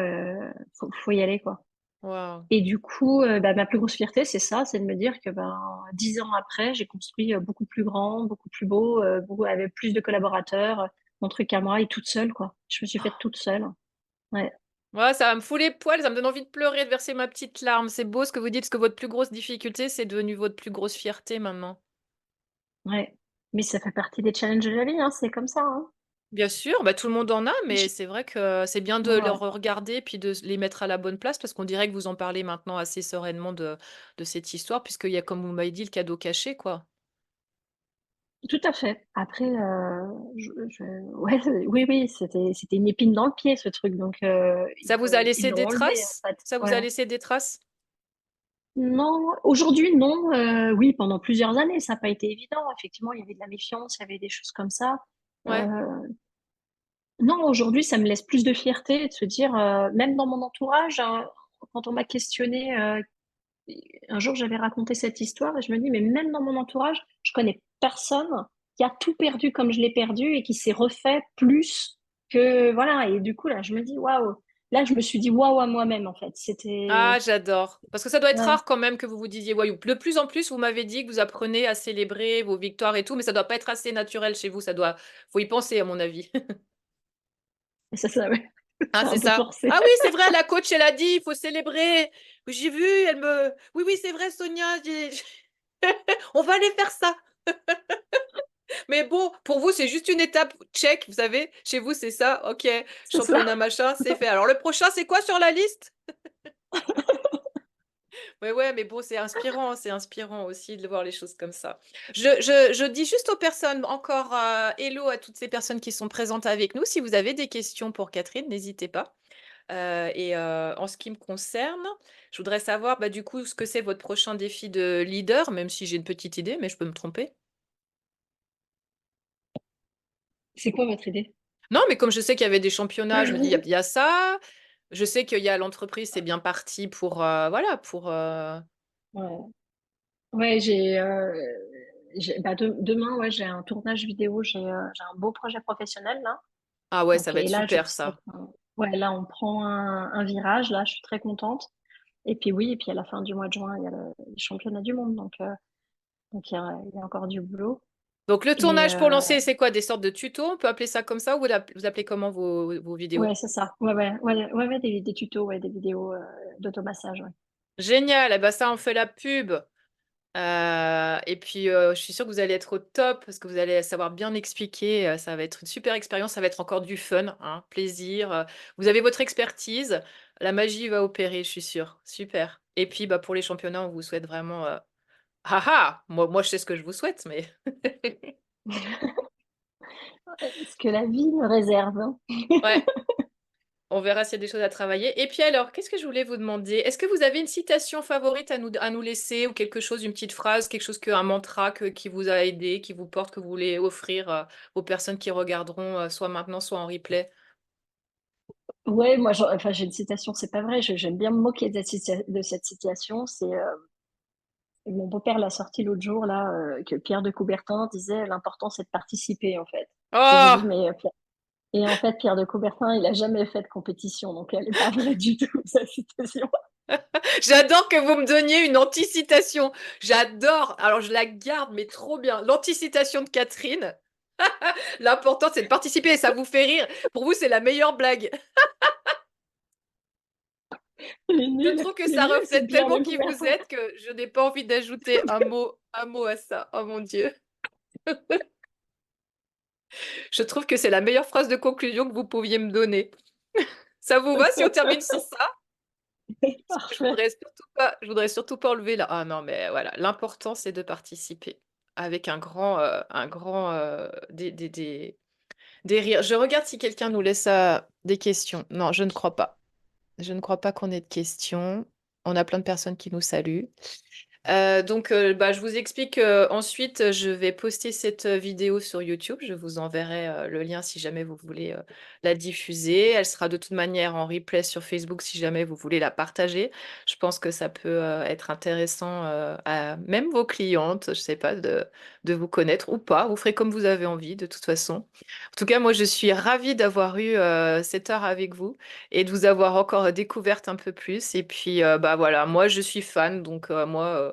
Speaker 2: Faut y aller, quoi.
Speaker 1: Waouh.
Speaker 2: Et du coup, bah, ma plus grosse fierté, c'est ça, c'est de me dire que ben, 10 ans après, j'ai construit beaucoup plus grand, beaucoup plus beau, avec plus de collaborateurs, mon truc à moi, et toute seule, quoi. Je me suis faite toute seule. Ouais,
Speaker 1: Ouais, ça me fout les poils, ça me donne envie de pleurer, de verser ma petite larme. C'est beau ce que vous dites, parce que votre plus grosse difficulté, c'est devenu votre plus grosse fierté maintenant.
Speaker 2: ouais. Mais ça fait partie des challenges de la vie, hein, c'est comme ça, hein.
Speaker 1: Bien sûr, bah, tout le monde en a, mais
Speaker 2: J'ai-
Speaker 1: c'est vrai que c'est bien de les
Speaker 2: Ouais,
Speaker 1: regarder puis de les mettre à la bonne place, parce qu'on dirait que vous en parlez maintenant assez sereinement de cette histoire, puisqu'il y a, comme vous m'avez dit, le cadeau caché, quoi.
Speaker 2: tout à fait. Après, ouais, oui, oui, c'était une épine dans le pied, ce truc, donc
Speaker 1: Ça vous a
Speaker 2: ils
Speaker 1: laissé
Speaker 2: l'ont
Speaker 1: des
Speaker 2: enlevé, en
Speaker 1: traces?
Speaker 2: fait.
Speaker 1: Ça vous a
Speaker 2: Ouais.
Speaker 1: laissé des traces?
Speaker 2: Non, aujourd'hui, non. Oui, pendant plusieurs années, ça n'a pas été évident. Effectivement, il y avait de la méfiance, il y avait des choses comme ça.
Speaker 1: Ouais.
Speaker 2: Euh, non, aujourd'hui, ça me laisse plus de fierté de se dire, même dans mon entourage, hein, quand on m'a questionné, un jour, j'avais raconté cette histoire et je me dis, mais même dans mon entourage, je connais personne qui a tout perdu comme je l'ai perdu et qui s'est refait plus que, voilà. Et du coup, là, je me dis, waouh. Là, je me suis dit, waouh à moi-même, en fait.
Speaker 1: Ah,
Speaker 2: C'était,
Speaker 1: j'adore. Parce que ça doit être
Speaker 2: ouais,
Speaker 1: rare quand même que vous vous disiez voyou. De plus en plus, vous m'avez dit que vous apprenez à célébrer vos victoires et tout, mais ça doit pas être assez naturel chez vous. Faut y penser à mon avis.
Speaker 2: ouais,
Speaker 1: Ah,
Speaker 2: c'est un
Speaker 1: c'est
Speaker 2: peu
Speaker 1: ça.
Speaker 2: forcé.
Speaker 1: Ah oui, c'est vrai, la coach, elle a dit, il faut célébrer. J'ai vu, Oui, oui, c'est vrai, Sonia. On va aller faire ça. Mais bon, pour vous, c'est juste une étape check, vous savez. Chez vous, c'est ça. Ok,
Speaker 2: C'est ça.
Speaker 1: championnat machin, c'est fait. Alors le prochain, c'est quoi sur la liste? Ouais, ouais, mais bon, c'est inspirant aussi de voir les choses comme ça. Je dis juste aux personnes, encore hello à toutes ces personnes qui sont présentes avec nous. Si vous avez des questions pour Catherine, n'hésitez pas. En ce qui me concerne, je voudrais savoir bah, du coup ce que c'est votre prochain défi de leader, même si j'ai une petite idée, mais je peux me tromper.
Speaker 2: C'est quoi votre idée?
Speaker 1: Non, mais comme je sais qu'il y avait des championnats, je me dis, il y a ça. Je sais qu'il y a l'entreprise, c'est bien parti pour, voilà, pour...
Speaker 2: Ouais, ouais bah, demain, ouais, j'ai un tournage vidéo, j'ai un beau projet professionnel là.
Speaker 1: Ah ouais, ça
Speaker 2: Donc,
Speaker 1: va être
Speaker 2: et là,
Speaker 1: super, ça.
Speaker 2: ouais, là, on prend un virage. Là, je suis très contente. Et puis oui, et puis à la fin du mois de juin, il y a les championnats du monde. Donc il y a encore du boulot.
Speaker 1: Donc, le
Speaker 2: Et
Speaker 1: tournage pour lancer, c'est quoi? Des sortes de tutos? On peut appeler ça comme ça ou vous appelez comment vos vidéos?
Speaker 2: ouais, c'est ça. Ouais, des tutos, ouais, des vidéos d'automassage. Ouais.
Speaker 1: Génial, eh ben ça, on fait la pub. Et puis, je suis sûre que vous allez être au top parce que vous allez savoir bien expliquer. Ça va être une super expérience. Ça va être encore du fun, hein, plaisir. Vous avez votre expertise. La magie va opérer, je suis sûre. Super. Et puis, bah, pour les championnats, on vous souhaite vraiment. Ah ah! Moi, je sais ce que je vous souhaite, mais.
Speaker 2: Ce que la vie me réserve, hein.
Speaker 1: Ouais, on verra s'il y a des choses à travailler. Et puis alors, qu'est-ce que je voulais vous demander? Est-ce que vous avez une citation favorite à nous laisser ou quelque chose, une petite phrase, quelque chose un mantra qui vous a aidé, qui vous porte, que vous voulez offrir aux personnes qui regarderont soit maintenant, soit en replay?
Speaker 2: Ouais, moi, enfin, j'ai une citation, c'est pas vrai. J'aime bien me moquer de cette situation. C'est mon beau-père l'a sorti l'autre jour là, que Pierre de Coubertin disait, l'important c'est de participer en fait. Et j'ai dit
Speaker 1: Oh!
Speaker 2: mais et en fait Pierre de Coubertin il a jamais fait de compétition, donc elle est pas vraie du tout cette citation.
Speaker 1: J'adore que vous me donniez une anticitation. J'adore. Alors, je la garde, mais trop bien. L'anticitation de Catherine. L'important, c'est de participer et ça vous fait rire. Pour vous, c'est la meilleure blague. Je trouve que
Speaker 2: Elle est
Speaker 1: ça
Speaker 2: nulle cette
Speaker 1: reflète
Speaker 2: Pierre
Speaker 1: tellement
Speaker 2: de
Speaker 1: qui vous
Speaker 2: Coubertin.
Speaker 1: êtes que je n'ai pas envie d'ajouter un mot à ça. Oh mon Dieu. Je trouve que c'est la meilleure phrase de conclusion que vous pouviez me donner. Ça vous va si on termine sur ça? Parce que
Speaker 2: Parfait.
Speaker 1: je voudrais surtout pas enlever là. Ah non, mais voilà, l'important c'est de participer avec un grand des rires. Je regarde si quelqu'un nous laisse des questions. Non, je ne crois pas. Je ne crois pas qu'on ait de questions. On a plein de personnes qui nous saluent. Bah, je vous explique. Ensuite, je vais poster cette vidéo sur YouTube. Je vous enverrai le lien si jamais vous voulez la diffuser. Elle sera de toute manière en replay sur Facebook si jamais vous voulez la partager. Je pense que ça peut être intéressant à même vos clientes, je sais pas, de vous connaître ou pas. Vous ferez comme vous avez envie, de toute façon. En tout cas, moi, je suis ravie d'avoir eu cette heure avec vous et de vous avoir encore découverte un peu plus. Et puis, bah voilà, moi, je suis fan, donc moi,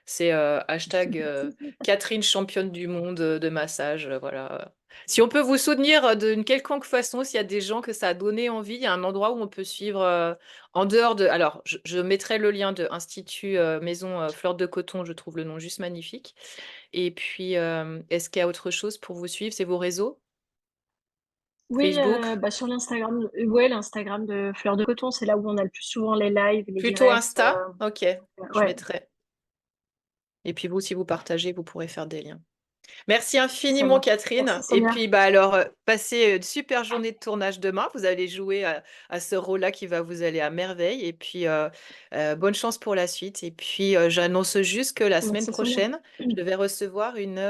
Speaker 1: c'est hashtag Catherine championne du monde de massage. Voilà. Si on peut vous soutenir d'une quelconque façon, s'il y a des gens que ça a donné envie, il y a un endroit où on peut suivre en dehors de. Alors, je mettrai le lien de Institut Maison Fleur de Coton, je trouve le nom juste magnifique. Et puis, est-ce qu'il y a autre chose pour vous suivre? C'est vos réseaux?
Speaker 2: Oui,
Speaker 1: Facebook?
Speaker 2: bah sur l'Instagram, ouais, l'Instagram de Fleur de Coton, c'est là où on a le plus souvent les lives, les
Speaker 1: Plutôt
Speaker 2: directs.
Speaker 1: Insta? Ok, je
Speaker 2: Ouais,
Speaker 1: mettrai. Et puis vous, si vous partagez, vous pourrez faire des liens. Merci
Speaker 2: Ça
Speaker 1: infiniment,
Speaker 2: marche. Merci
Speaker 1: Catherine. Et
Speaker 2: Sonia.
Speaker 1: puis, bah alors, passez une super journée de tournage demain. Vous allez jouer à ce rôle-là qui va vous aller à merveille. Et puis, bonne chance pour la suite. Et puis, j'annonce juste que la semaine
Speaker 2: Merci Sonia.
Speaker 1: prochaine, je vais recevoir une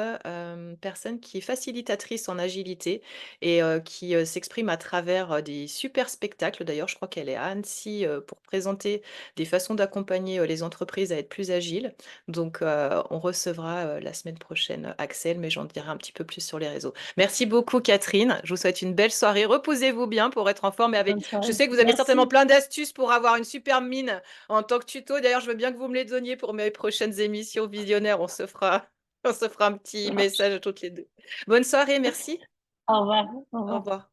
Speaker 1: personne qui est facilitatrice en agilité et qui s'exprime à travers des super spectacles. D'ailleurs, je crois qu'elle est à Annecy pour présenter des façons d'accompagner les entreprises à être plus agiles. Donc, on recevra la semaine prochaine Axel, mais j'en dirai un petit peu plus sur les réseaux. Merci beaucoup, Catherine. Je vous souhaite une belle soirée. Reposez-vous bien pour être en forme. Et
Speaker 2: Bonne
Speaker 1: je
Speaker 2: soirée.
Speaker 1: sais que vous avez certainement
Speaker 2: Merci.
Speaker 1: plein d'astuces pour avoir une super mine en tant que tuto. D'ailleurs, je veux bien que vous me les donniez pour mes prochaines émissions visionnaires. On se fera un petit
Speaker 2: Ça marche.
Speaker 1: message à toutes les deux. Bonne soirée, merci.
Speaker 2: Au revoir. Au
Speaker 1: Au
Speaker 2: revoir.
Speaker 1: revoir.